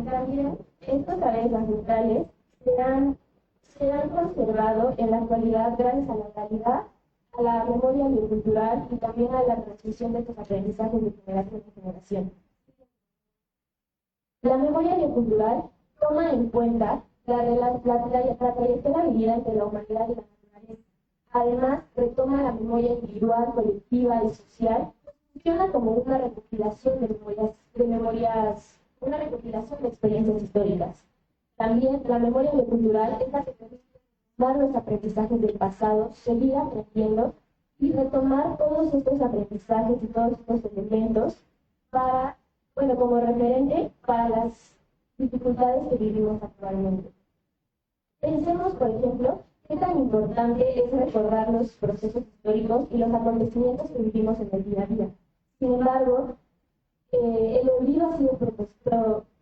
Speaker 2: También estos saberes ancestrales se han conservado en la actualidad gracias a la calidad, a la memoria biocultural y también a la transmisión de estos aprendizajes de generación en generación. La memoria biocultural toma en cuenta la trayectoria vivida entre la humanidad y la naturaleza. Además, retoma la memoria individual, colectiva y social. Funciona como una recopilación de experiencias históricas. También la memoria biocultural es la que permite tomar los aprendizajes del pasado, seguir aprendiendo y retomar todos estos aprendizajes y todos estos elementos como referente para las dificultades que vivimos actualmente. Pensemos, por ejemplo, qué tan importante es recordar los procesos históricos y los acontecimientos que vivimos en el día a día. Sin embargo, el olvido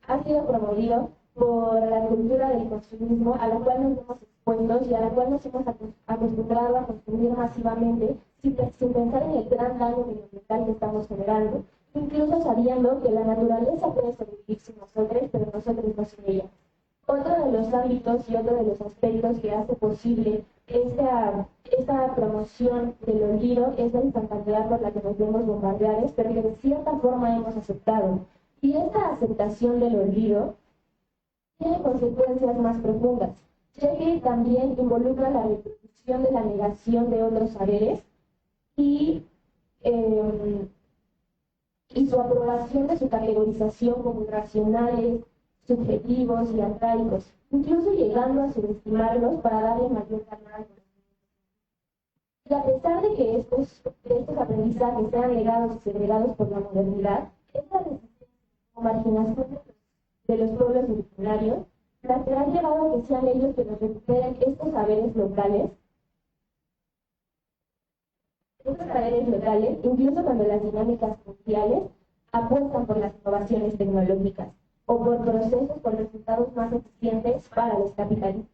Speaker 2: ha sido promovido por la cultura del consumismo a la cual nos hemos expuestos y a la cual nos hemos acostumbrado a consumir masivamente sin pensar en el gran daño medioambiental que estamos generando, incluso sabiendo que la naturaleza puede sobrevivir sin nosotros, pero nosotros no sin ella. Otro de los ámbitos y otro de los aspectos que hace posible esta promoción del olvido es la instantaneidad por la que nos vemos bombardeados, pero que de cierta forma hemos aceptado. Y esta aceptación del olvido tiene consecuencias más profundas, ya que también involucra la reproducción de la negación de otros saberes y su aprobación de su categorización como irracionales, subjetivos y arcaicos, incluso llegando a subestimarlos para darle mayor carga al conocimiento. Y a pesar de que estos aprendizajes sean negados y segregados por la modernidad, esta resistencia o marginación de los pueblos originarios, la que ha llevado a que sean ellos que nos recuperen estos saberes locales, incluso cuando las dinámicas mundiales apuestan por las innovaciones tecnológicas o por procesos con resultados más eficientes para los capitalistas.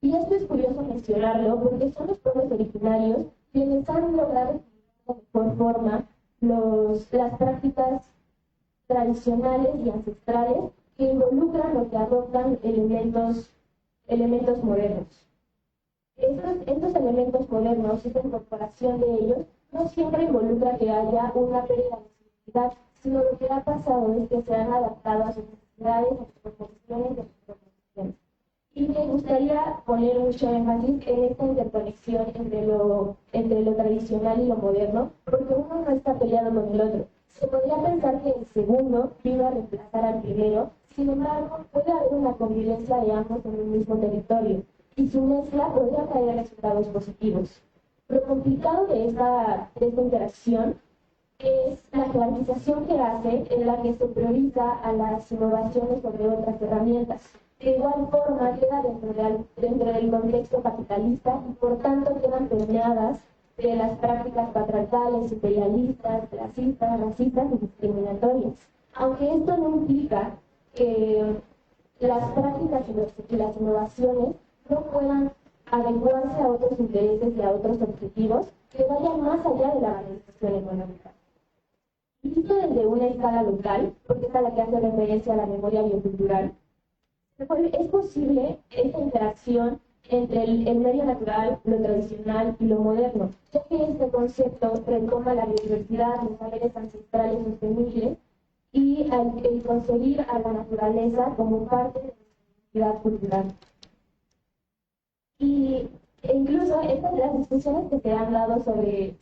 Speaker 2: Y esto es curioso mencionarlo porque son los pueblos originarios quienes han logrado de mejor forma las prácticas tradicionales y ancestrales que involucran o que adoptan elementos modernos. Estos elementos modernos, esta incorporación de ellos, no siempre involucra que haya una pérdida de identidad, sino lo que ha pasado es que se han adaptado a sus necesidades, a sus proposiciones y a sus proposiciones. Y me gustaría poner mucho énfasis en esta interconexión entre lo tradicional y lo moderno, porque uno no está peleado con el otro. Se podría pensar que el segundo vino a reemplazar al primero, sin embargo, puede haber una convivencia de ambos en un mismo territorio, y su mezcla podría traer resultados positivos. Lo complicado de esta interacción es la jerarquización que hace en la que se prioriza a las innovaciones sobre otras herramientas. De igual forma, queda dentro del contexto capitalista y por tanto quedan permeadas de las prácticas patriarcales, imperialistas, clasistas, racistas y discriminatorias. Aunque esto no implica que las prácticas y las innovaciones no puedan adecuarse a otros intereses y a otros objetivos que vayan más allá de la valorización económica. Visto desde una escala local, porque es a la que hace referencia a la memoria biocultural, es posible esta interacción entre el medio natural, lo tradicional y lo moderno, ya que este concepto retoma la biodiversidad, los saberes ancestrales sostenibles y el concebir a la naturaleza como parte de la identidad cultural. E incluso las discusiones que se han dado sobre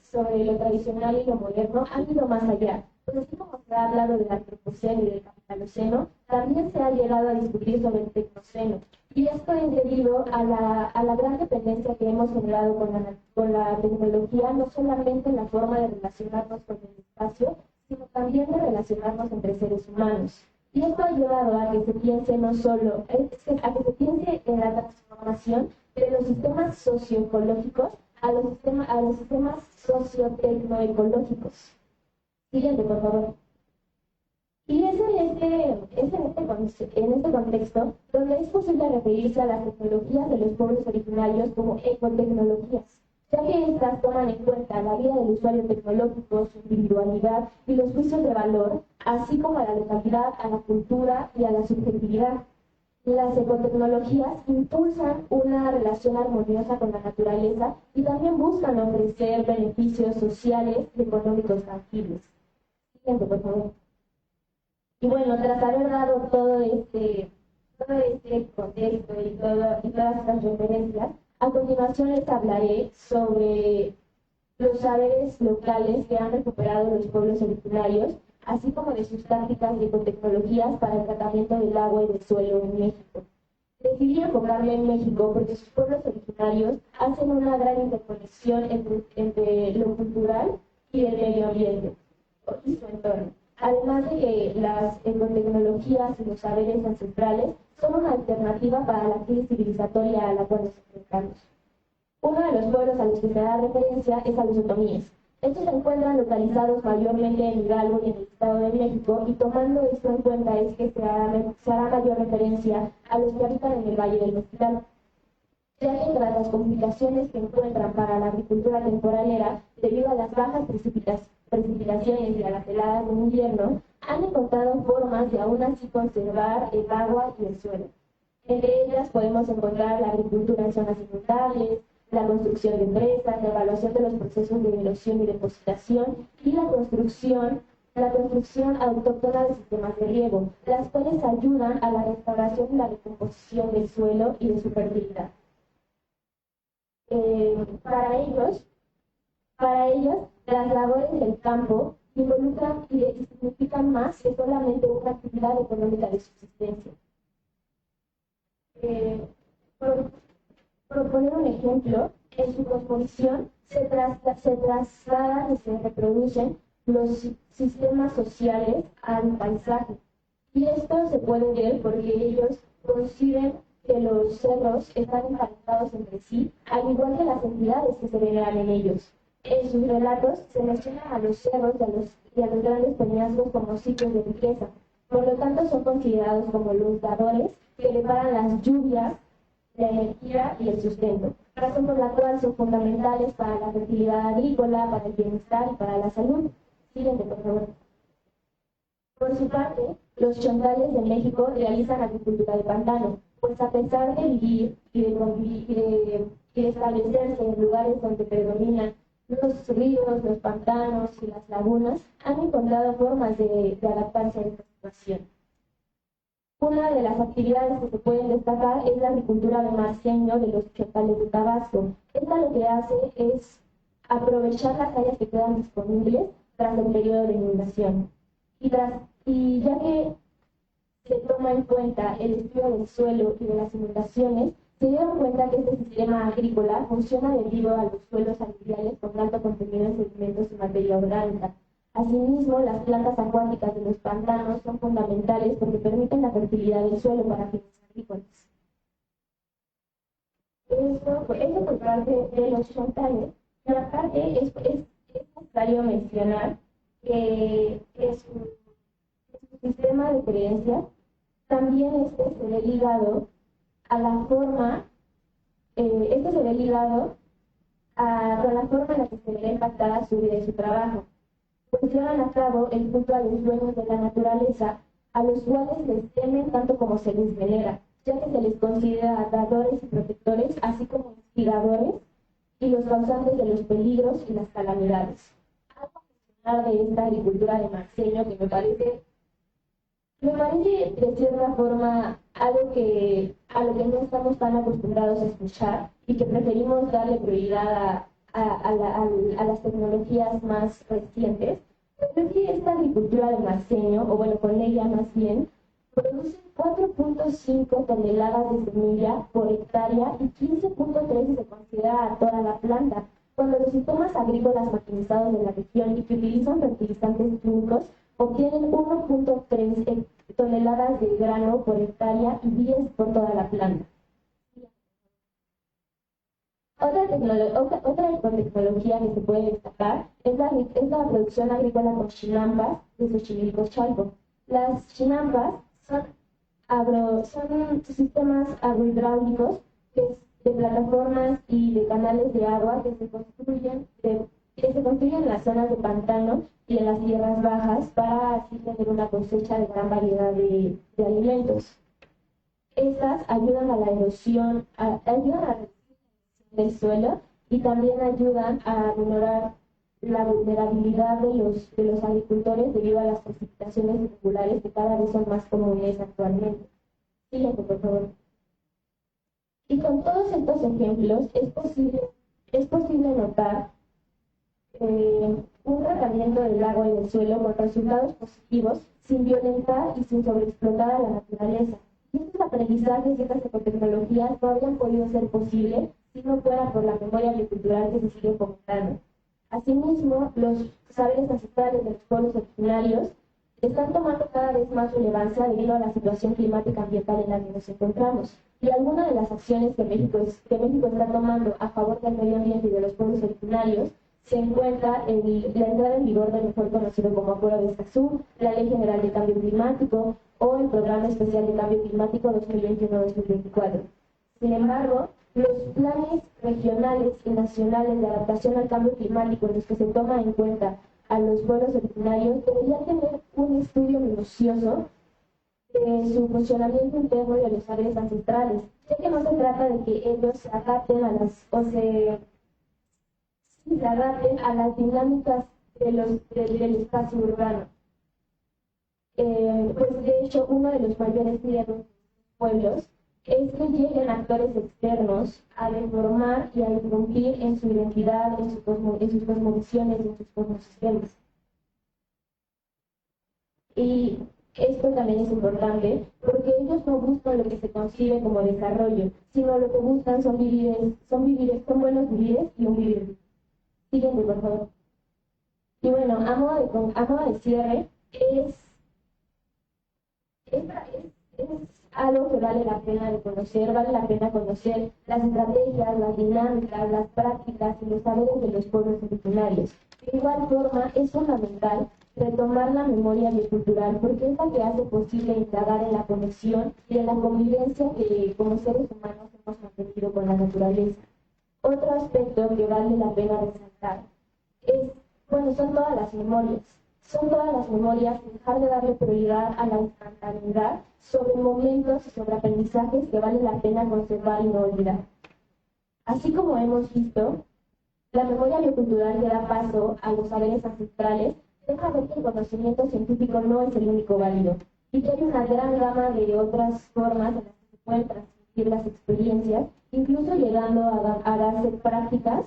Speaker 2: lo tradicional y lo moderno han ido más allá. Pues así como se ha hablado del antropoceno y del capitaloceno, también se ha llegado a discutir sobre el tecnoceno. Y Y esto es debido a la gran dependencia que hemos generado con la tecnología, no solamente en la forma de relacionarnos con el espacio, sino también de relacionarnos entre seres humanos. Y esto ha llevado a que se piense no solo, a que se piense en la transformación de los sistemas socioecológicos a los sistemas sociotecnoecológicos. Siguiente, por favor. Y es en este contexto donde es posible referirse a las tecnologías de los pueblos originarios como ecotecnologías, ya que estas toman en cuenta la vida del usuario tecnológico, su individualidad y los juicios de valor, así como a la localidad, a la cultura y a la subjetividad. Las ecotecnologías impulsan una relación armoniosa con la naturaleza y también buscan ofrecer beneficios sociales y económicos tangibles. Siguiente, por favor. Y bueno, tras haber dado todo este contexto y todas estas referencias, a continuación les hablaré sobre los saberes locales que han recuperado los pueblos originarios, así como de sus tácticas y ecotecnologías para el tratamiento del agua y del suelo en México. Decidí enfocarme en México porque sus pueblos originarios hacen una gran interconexión entre lo cultural y el medio ambiente y su entorno. Además de que las ecotecnologías y los saberes ancestrales son una alternativa para la crisis civilizatoria a la cual nos enfrentamos. Uno de los pueblos a los que se da referencia es a los otomíes. Estos se encuentran localizados mayormente en Hidalgo y en el Estado de México, y tomando esto en cuenta es que se hará mayor referencia a los que habitan en el Valle del Mezquital, ya que tras las complicaciones que encuentran para la agricultura temporalera debido a las bajas precipitaciones y a las heladas de invierno, han encontrado formas de aún así conservar el agua y el suelo. Entre ellas podemos encontrar la agricultura en zonas inundables, la construcción de presas, la evaluación de los procesos de erosión y depositación y la construcción autóctona de sistemas de riego, las cuales ayudan a la restauración y la recomposición del suelo y de su fertilidad. Para ellos, las labores del campo involucran y significan más que solamente una actividad económica de subsistencia. Por poner un ejemplo, en su composición se trasladan y se reproducen los sistemas sociales al paisaje. Y esto se puede ver porque ellos conciben que los cerros están emparentados entre sí, al igual que las entidades que se veneran en ellos. En sus relatos se mencionan a los cerros y a los grandes peñascos como sitios de riqueza. Por lo tanto, son considerados como los dadores que preparan las lluvias, la energía y el sustento, razón por la cual son fundamentales para la fertilidad agrícola, para el bienestar y para la salud. Siguiente, por favor. Por su parte, los chontales de México realizan agricultura de pantano, pues a pesar de vivir y de establecerse en lugares donde predominan los ríos, los pantanos y las lagunas, han encontrado formas de adaptarse a esta situación. Una de las actividades que se pueden destacar es la agricultura de marceño de los chontales de Tabasco. Esta lo que hace es aprovechar las áreas que quedan disponibles tras el periodo de inundación. Y ya que se toma en cuenta el estudio del suelo y de las inundaciones, se dieron cuenta que este sistema agrícola funciona debido a los suelos aluviales con alto contenido en sedimentos y materia orgánica. Asimismo, las plantas acuáticas de los pantanos son fundamentales porque permiten la fertilidad del suelo para fines agrícolas. Eso por parte de los chontales. Y aparte, es necesario mencionar que su sistema de creencias también se ve ligado a la forma, con la forma en la que se ve impactada su vida y su trabajo. Pues llevan a cabo el culto a los dueños de la naturaleza, a los cuales les temen tanto como se les venera, ya que se les considera dadores y protectores, así como inspiradores y los causantes de los peligros y las calamidades. Algo a mencionar de esta agricultura de marceño que me parece de cierta forma a lo que no estamos tan acostumbrados a escuchar y que preferimos darle prioridad a las tecnologías más recientes. Pero es que esta agricultura de marceño, o bueno, con ella más bien, producen 4.5 toneladas de semilla por hectárea y 15.3 si se considera a toda la planta. Cuando los sistemas agrícolas mecanizados de la región y que utilizan fertilizantes químicos obtienen 1.3 toneladas de grano por hectárea y 10 por toda la planta. Otra ecotecnología que se puede destacar es la producción agrícola con chinampas de Xochimilco, Chalco. Las chinampas son sistemas agrohidráulicos de plataformas y de canales de agua que se construyen en las zonas de pantano y en las tierras bajas para así tener una cosecha de gran variedad de alimentos. Estas ayudan a la erosión, ayudan a del suelo y también ayudan a minorar la vulnerabilidad de los agricultores debido a las precipitaciones irregulares que cada vez son más comunes actualmente. Siguiente, por favor. Y con todos estos ejemplos es posible notar un tratamiento del agua y del suelo con resultados positivos sin violentar y sin sobreexplotar a la naturaleza. Y estos aprendizajes y estas ecotecnologías no habrían podido ser posibles si no fuera por la memoria biocultural que se sigue fomentando. Asimismo, los saberes ancestrales de los pueblos originarios están tomando cada vez más relevancia debido a la situación climática ambiental en la que nos encontramos. Y algunas de las acciones que México está tomando a favor del medio ambiente y de los pueblos originarios se encuentra en la entrada en vigor del mejor conocido como Acuerdo de Escazú, la Ley General de Cambio Climático o el Programa Especial de Cambio Climático 2021-2024. Sin embargo, los planes regionales y nacionales de adaptación al cambio climático en los que se toma en cuenta a los pueblos originarios deberían tener un estudio minucioso de su funcionamiento interno y de los saberes ancestrales, ya que no se trata de que ellos se adapten a las dinámicas del espacio urbano. Pues de hecho, uno de los mayores miedos de los pueblos es que lleguen actores externos a deformar y a irrumpir en su identidad, en sus cosmovisiones y en sus cosmosistemas. Y esto también es importante porque ellos no buscan lo que se concibe como desarrollo, sino lo que buscan son buenos vivires y un vivir. Siguiente, por favor. Y bueno, a modo de cierre, es algo que vale la pena de conocer, vale la pena conocer las estrategias, las dinámicas, las prácticas y los saberes de los pueblos originarios. De igual forma, es fundamental retomar la memoria biocultural porque es la que hace posible indagar en la conexión y en la convivencia que como seres humanos hemos mantenido con la naturaleza. Otro aspecto que vale la pena resaltar son todas las memorias. Son todas las memorias, dejar de darle prioridad a la instantaneidad sobre momentos y sobre aprendizajes que vale la pena conservar y no olvidar. Así como hemos visto, la memoria biocultural que da paso a los saberes ancestrales deja ver que el conocimiento científico no es el único válido y que hay una gran gama de otras formas en las que se pueden transmitir las experiencias, incluso llegando a darse prácticas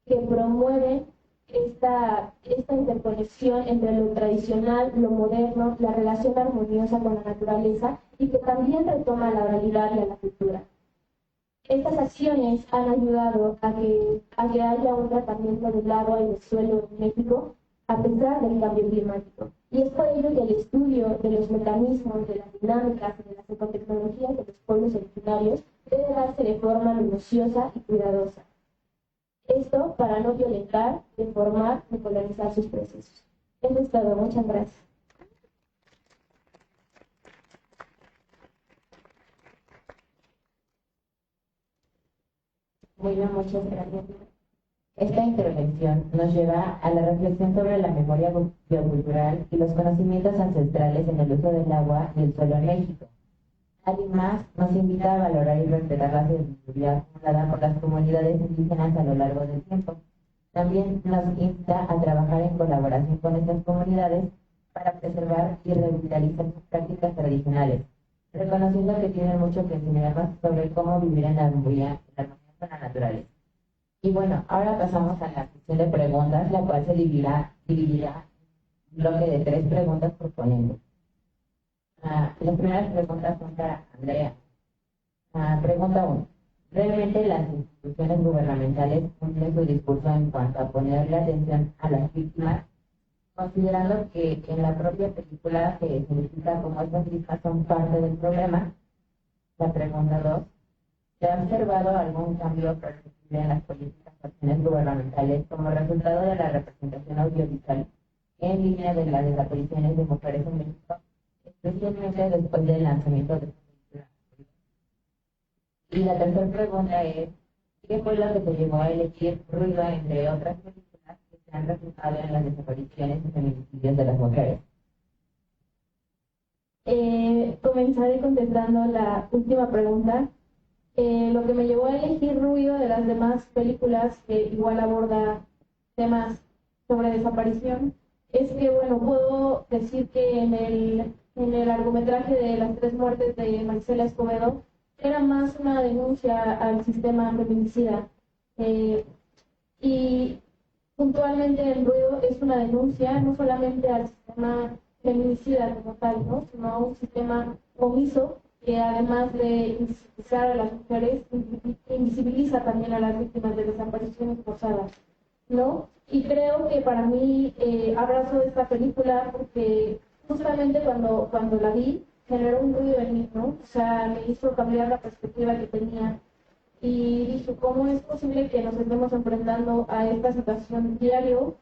Speaker 2: que promueven esta interconexión entre lo tradicional, lo moderno, la relación armoniosa con la naturaleza y que también retoma la oralidad y a la cultura. Estas acciones han ayudado a que haya un tratamiento del agua y del suelo en México a pesar del cambio climático. Y es por ello que el estudio de los mecanismos, de las dinámicas y de las ecotecnologías de los pueblos originarios debe darse de forma minuciosa y cuidadosa. Esto para no violentar, deformar ni polarizar sus procesos. Eso es todo. Muchas gracias.
Speaker 1: Muy bien, muchas gracias. Esta intervención nos lleva a la reflexión sobre la memoria biocultural y los conocimientos ancestrales en el uso del agua y el suelo en México. Además, nos invita a valorar y respetar la sabiduría acumulada por las comunidades indígenas a lo largo del tiempo. También nos insta a trabajar en colaboración con estas comunidades para preservar y revitalizar sus prácticas tradicionales, reconociendo que tienen mucho que enseñarnos sobre cómo vivir en armonía con la naturaleza. Y bueno, ahora pasamos a la sección de preguntas, la cual se dividirá en un bloque de 3 preguntas por ponente. Las primeras preguntas son para Andrea. Pregunta 1. ¿Realmente las instituciones gubernamentales cumplen su discurso en cuanto a ponerle atención a las víctimas, considerando que en la propia película se solicita como estas víctimas son parte del problema? La pregunta 2. ¿Se ha observado algún cambio perceptible en las políticas y acciones gubernamentales como resultado de la representación audiovisual en línea de las desapariciones de mujeres en México, especialmente después del lanzamiento de esta película? Y la tercera pregunta es, ¿qué fue lo que te llevó a elegir Ruido entre otras películas que se han resultado en las desapariciones y feminicidios de las mujeres?
Speaker 2: Comenzaré contestando la última pregunta. Lo que me llevó a elegir Ruido de las demás películas que igual aborda temas sobre desaparición es que, bueno, puedo decir que en el largometraje de Las tres muertes de Marcela Escobedo era más una denuncia al sistema feminicida. Y puntualmente el Ruido es una denuncia no solamente al sistema feminicida como tal, ¿no? Sino a un sistema omiso que además de invisibilizar a las mujeres, invisibiliza también a las víctimas de desapariciones forzadas, ¿no? Y creo que para mí abrazo esta película porque justamente cuando la vi generó un ruido en mí, ¿no? O sea, me hizo cambiar la perspectiva que tenía y dije, ¿cómo es posible que nos estemos enfrentando a esta situación diario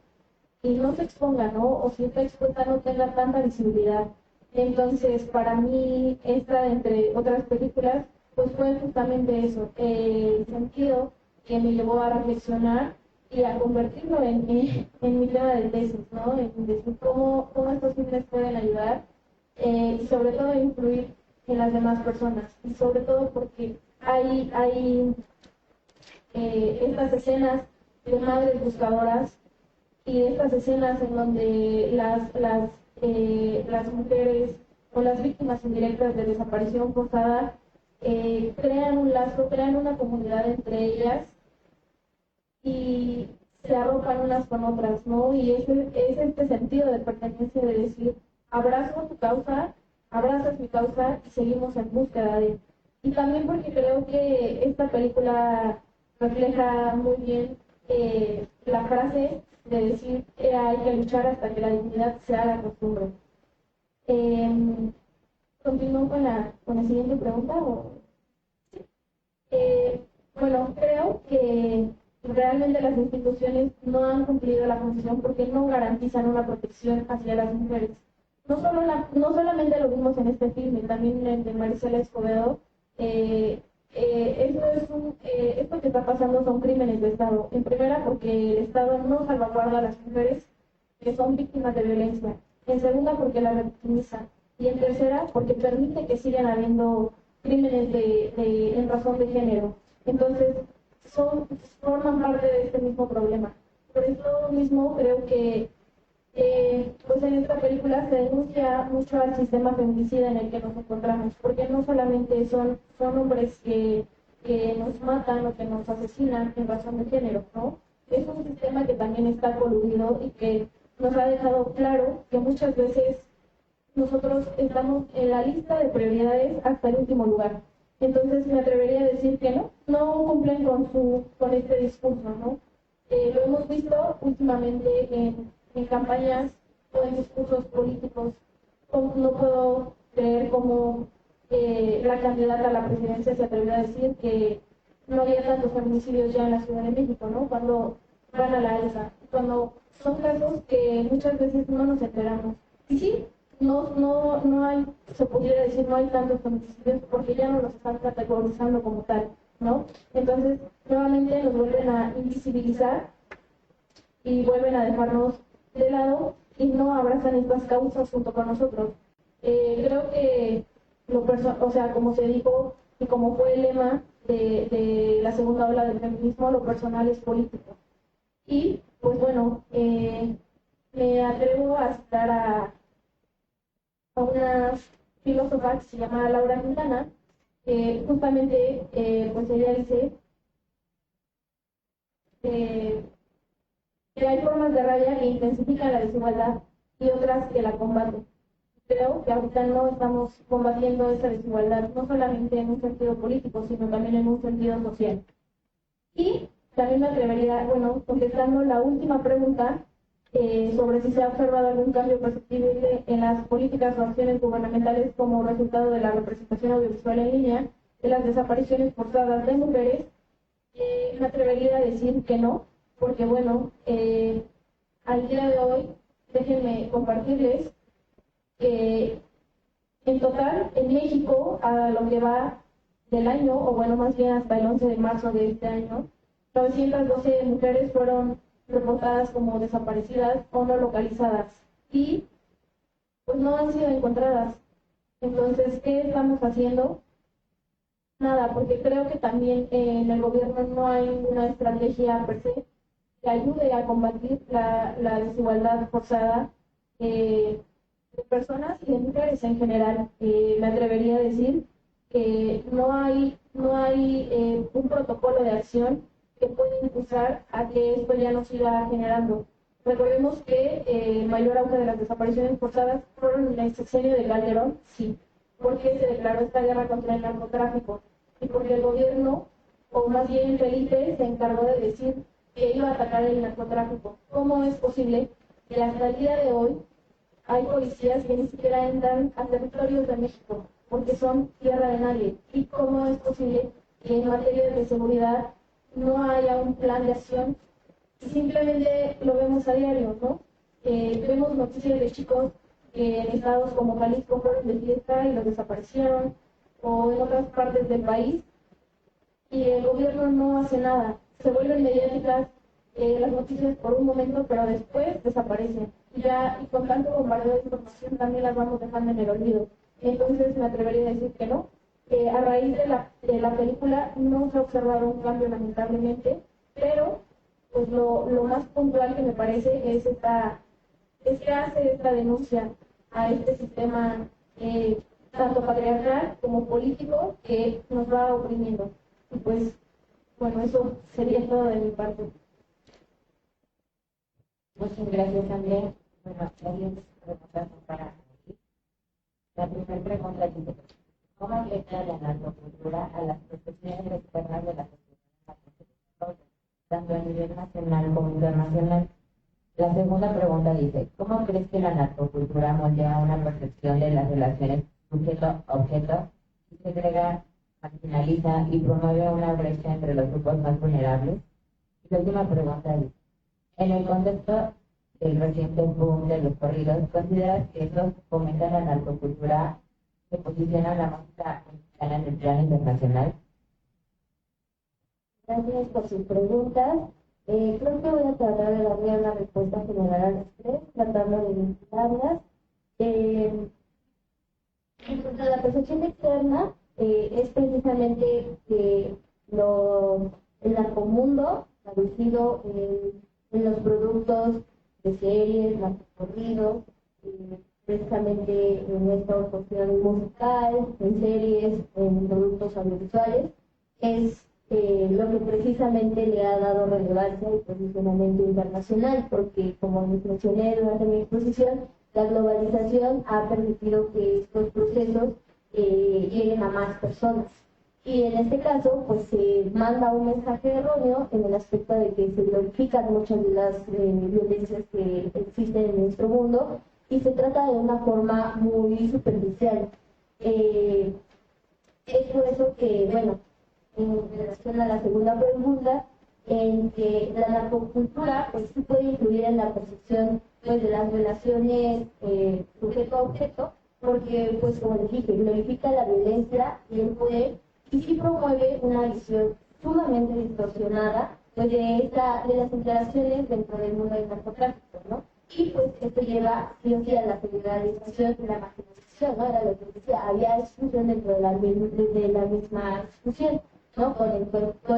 Speaker 2: y no se exponga, ¿no? O si está expuesta no tenga tanta visibilidad. Entonces, para mí, esta, entre otras películas, pues fue justamente eso, el sentido que me llevó a reflexionar y a convertirlo en mi tema de tesis, ¿no? En decir cómo estos filmes pueden ayudar y sobre todo influir en las demás personas. Y sobre todo porque hay estas escenas de madres buscadoras y estas escenas en donde las mujeres o las víctimas indirectas de desaparición forzada crean un lazo, crean una comunidad entre ellas y se arropan unas con otras, ¿no? Y es este sentido de pertenencia de decir, abrazo tu causa, abrazas mi causa y seguimos en búsqueda de... Y también porque creo que esta película refleja muy bien la frase de decir que hay que luchar hasta que la dignidad se haga costumbre. ¿Continúo con la siguiente pregunta? Sí. Bueno, creo que realmente las instituciones no han cumplido la función porque no garantizan una protección hacia las mujeres. No solamente lo vimos en este filme, también en el de Maricela Escobedo. Esto que está pasando son crímenes de Estado. En primera, porque el Estado no salvaguarda a las mujeres que son víctimas de violencia. En segunda, porque las revictimiza. Y en tercera, porque permite que sigan habiendo crímenes en razón de género. Entonces, forman parte de este mismo problema. Por eso mismo creo que pues en esta película se denuncia mucho al sistema feminicida en el que nos encontramos, porque no solamente son hombres que nos matan o que nos asesinan en razón de género, ¿no? Es un sistema que también está coludido y que nos ha dejado claro que muchas veces nosotros estamos en la lista de prioridades hasta el último lugar. Entonces me atrevería a decir que no cumplen con este discurso, ¿no? Lo hemos visto últimamente en campañas o en discursos políticos. No puedo creer cómo la candidata a la presidencia se atrevió a decir que no había tantos feminicidios ya en la Ciudad de México, ¿no? Cuando van a la alza, cuando son casos que muchas veces no nos enteramos. Y sí, no hay, se pudiera decir, no hay tantos feminicidios porque ya no los están categorizando como tal, ¿no? Entonces, nuevamente nos vuelven a invisibilizar y vuelven a dejarnos de lado y no abrazan estas causas junto con nosotros. Creo que, o sea, como se dijo y como fue el lema de la segunda ola del feminismo, lo personal es político. Y, pues bueno, me atrevo a citar a una filósofa que se llama Laura Quintana, que justamente, pues ella dice que hay formas de rabia que intensifican la desigualdad y otras que la combaten. creo que ahorita no estamos combatiendo esa desigualdad, no solamente en un sentido político, sino también en un sentido social. Y también me atrevería, bueno, contestando la última pregunta, sobre si se ha observado algún cambio perceptible en las políticas o acciones gubernamentales como resultado de la representación audiovisual en línea, de las desapariciones forzadas de mujeres, me atrevería a decir que no, porque bueno, al día de hoy, déjenme compartirles que en total en México, a lo que va del año, o bueno, más bien hasta el 11 de marzo de este año, 912 mujeres fueron reportadas como desaparecidas o no localizadas y pues no han sido encontradas. Entonces, ¿qué estamos haciendo? Nada, porque creo que también en el gobierno no hay una estrategia per se que ayude a combatir la desigualdad forzada de personas y de mujeres en general. Me atrevería a decir que no hay un protocolo de acción que puede impulsar a que esto ya no siga generando. Recordemos que el mayor auge de las desapariciones forzadas fueron en el sexenio de Calderón, sí, porque se declaró esta guerra contra el narcotráfico y porque el gobierno, o más bien Felipe, se encargó de decir que iba a atacar el narcotráfico. ¿Cómo es posible que hasta el día de hoy hay policías que ni siquiera entran a territorios de México porque son tierra de nadie? ¿Y cómo es posible que en materia de seguridad no haya un plan de acción? Y simplemente lo vemos a diario, ¿no? Vemos noticias de chicos que en estados como Jalisco fueron de fiesta y los desaparecieron, o en otras partes del país, y el gobierno no hace nada. Se vuelven mediáticas las noticias por un momento, pero después desaparecen. Y con tanto bombardeo de información también las vamos dejando en el olvido. Entonces me atrevería a decir que no. A raíz de la película no se ha observado un cambio lamentablemente, pero pues lo más puntual que me parece es que hace esta denuncia a este sistema tanto patriarcal como político que nos va oprimiendo. Y pues, bueno, eso sería todo de mi parte.
Speaker 1: Muchas gracias, Andrea. Bueno, varias preguntas para aquí. La primera pregunta dice: ¿cómo afecta la narcocultura a las percepciones externas de la sociedad, tanto a nivel nacional como internacional? La segunda pregunta dice: ¿cómo crees que la narcocultura moldea una percepción de las relaciones sujeto-objeto y segrega, marginaliza y promueve una brecha entre los grupos más vulnerables? Y la última pregunta dice: en el contexto del reciente boom de los corridos, ¿consideras que estos fomentan la narcocultura que posiciona la música mexicana en el plano internacional?
Speaker 3: Gracias por sus preguntas. Creo que voy a tratar de darle una respuesta general a las tres, tratando de vincularlas. En cuanto a la percepción externa, es precisamente que el narcomundo traducido en los productos de series, narcocorridos, precisamente en esta cuestión musical, en series, en productos audiovisuales, es lo que precisamente le ha dado relevancia y posicionamiento internacional, porque como les mencioné durante mi exposición, la globalización ha permitido que estos procesos lleguen a más personas. Y en este caso, pues se manda un mensaje erróneo en el aspecto de que se glorifican muchas de las violencias que existen en nuestro mundo y se trata de una forma muy superficial. Es por eso que, bueno, en relación a la segunda pregunta, en que la narcocultura pues sí puede influir en la percepción pues de las relaciones sujeto a objeto, porque pues como les dije, glorifica la violencia y el poder y sí promueve una visión sumamente distorsionada pues de las interacciones dentro del mundo del narcotráfico, ¿no? Y pues esto lleva sí o sí a la federalización y la marginalización, ¿no? Era lo que decía, había exclusión dentro de la misma exclusión, ¿no? Con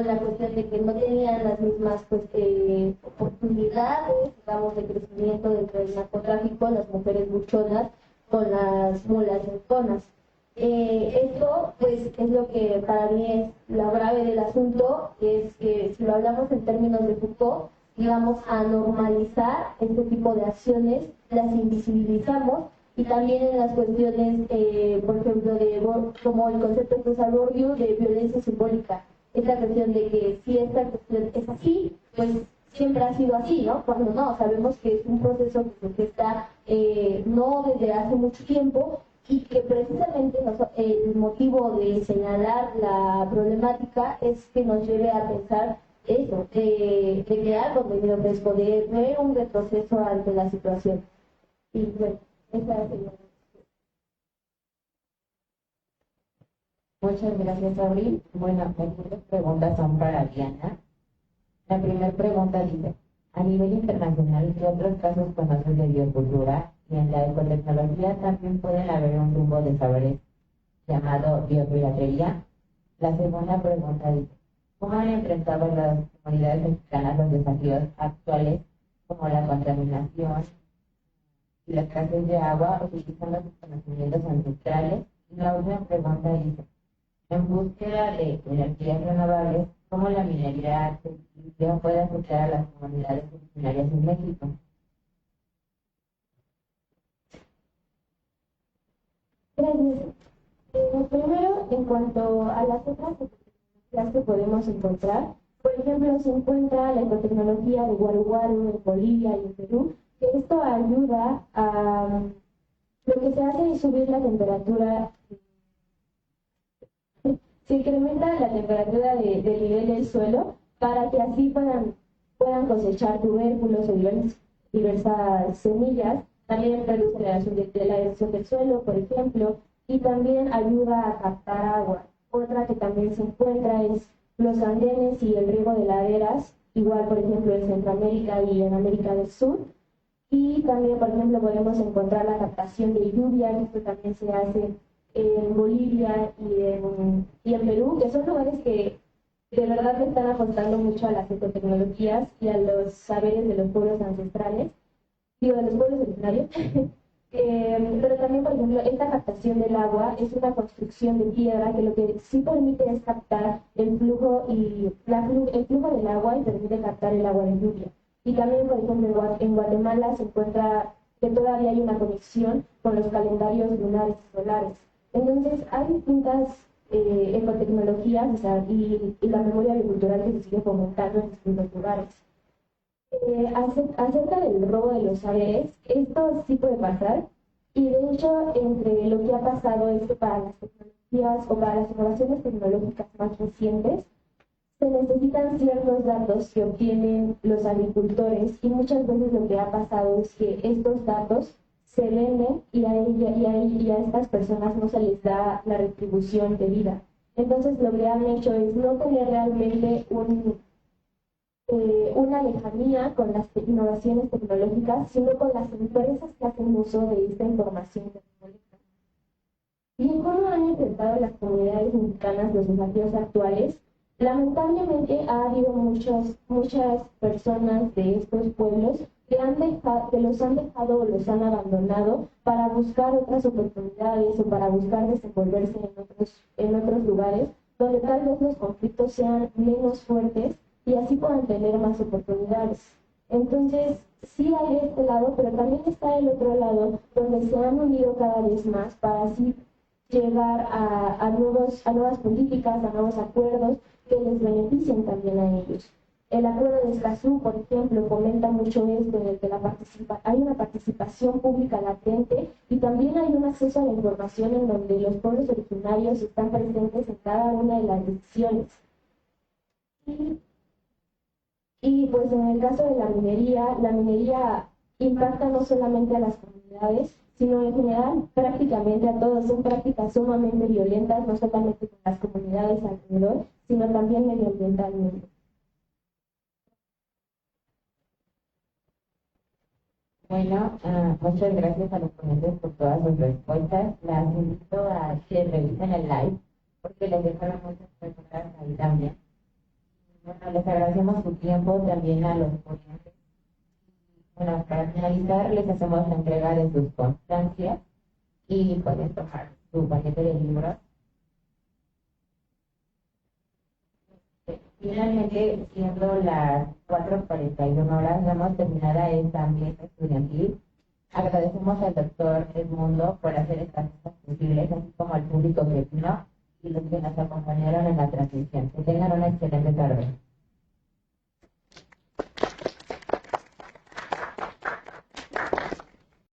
Speaker 3: la cuestión de que no tenían las mismas pues, oportunidades, digamos, de crecimiento dentro del narcotráfico, las mujeres buchonas con las mulas entonas. Esto pues es lo que para mí es lo grave del asunto, es que si lo hablamos en términos de Foucault, digamos, a normalizar este tipo de acciones, las invisibilizamos y también en las cuestiones, por ejemplo, como el concepto que usa Bourdieu de violencia simbólica. Esta cuestión de que si esta cuestión es así, pues siempre ha sido así, ¿no? Cuando no, sabemos que es un proceso que se gesta no desde hace mucho tiempo y que precisamente el motivo de señalar la problemática es que nos lleve a pensar eso, de crear contenido fresco, de ver un retroceso ante la situación. Y bueno, esa sería.
Speaker 1: Muchas gracias, Abril. Bueno, las siguientes preguntas son para Diana. La primera pregunta dice, a nivel internacional, ¿qué otros casos conoces de biocultura? Y en la ecotecnología también pueden haber un rumbo de saberes llamado biopiratería. La segunda pregunta dice, ¿cómo han enfrentado las comunidades mexicanas los desafíos actuales como la contaminación y la escasez de agua utilizando sus conocimientos ancestrales? Y la última pregunta dice, en búsqueda de energías renovables, ¿cómo la minería puede afectar a las comunidades originarias en México?
Speaker 2: Gracias. Primero, en cuanto a las otras tecnologías que podemos encontrar, por ejemplo, se encuentra la ecotecnología de Guaruguaru en Bolivia y en Perú, que esto ayuda a lo que se hace es subir la temperatura. Se incrementa la temperatura del nivel del suelo para que así puedan cosechar tubérculos o diversas semillas. También reduce la erosión del suelo, por ejemplo, y también ayuda a captar agua. Otra que también se encuentra es los andenes y el riego de laderas, igual, por ejemplo, en Centroamérica y en América del Sur. Y también, por ejemplo, podemos encontrar la captación de lluvia, que esto también se hace en Bolivia y en Perú, que son lugares que de verdad le están apostando mucho a las ecotecnologías y a los saberes de los pueblos ancestrales, digo, de los pueblos originarios. Pero también, por ejemplo, esta captación del agua es una construcción de piedra que lo que sí permite es captar el flujo el flujo del agua y permite captar el agua de lluvia. Y también, por ejemplo, en Guatemala se encuentra que todavía hay una conexión con los calendarios lunares y solares. Entonces, hay distintas ecotecnologías, o sea, y la memoria biocultural que se sigue fomentando en distintos lugares. Acerca del robo de los saberes, esto sí puede pasar, y de hecho, entre lo que ha pasado es que para las tecnologías o para las innovaciones tecnológicas más recientes, se necesitan ciertos datos que obtienen los agricultores, y muchas veces lo que ha pasado es que estos datos se venden y a estas personas no se les da la retribución debida. Entonces lo que han hecho es no tener realmente una lejanía con las innovaciones tecnológicas, sino con las empresas que hacen uso de esta información tecnológica. ¿Y cómo han enfrentado las comunidades mexicanas los desafíos actuales? Lamentablemente ha habido muchas personas de estos pueblos que los han dejado o los han abandonado para buscar otras oportunidades o para buscar desenvolverse en otros lugares donde tal vez los conflictos sean menos fuertes y así puedan tener más oportunidades. Entonces, sí hay de este lado, pero también está el otro lado, donde se han unido cada vez más para así llegar a nuevas políticas, a nuevos acuerdos que les beneficien también a ellos. El acuerdo de Escazú, por ejemplo, fomenta mucho esto, en el que hay una participación pública latente y también hay un acceso a la información en donde los pueblos originarios están presentes en cada una de las decisiones. Y pues en el caso de la minería impacta no solamente a las comunidades, sino en general prácticamente a todos. Son prácticas sumamente violentas, no solamente con las comunidades alrededor, sino también medioambientalmente.
Speaker 1: Bueno, muchas gracias a los ponentes por todas sus respuestas. Las invito a que revisen el live, porque les dejaron muchas preguntas ahí también. Bueno, les agradecemos su tiempo también a los ponentes. Bueno, para finalizar, les hacemos la entrega de sus constancias y pueden tomar su paquete de libros. Finalmente, siendo las 4:41 horas, damos terminada esta mesa estudiantil. Agradecemos al doctor Edmundo por hacer estas cosas posibles, así como al público que vino y los que nos acompañaron en la transmisión. Que tengan una excelente tarde.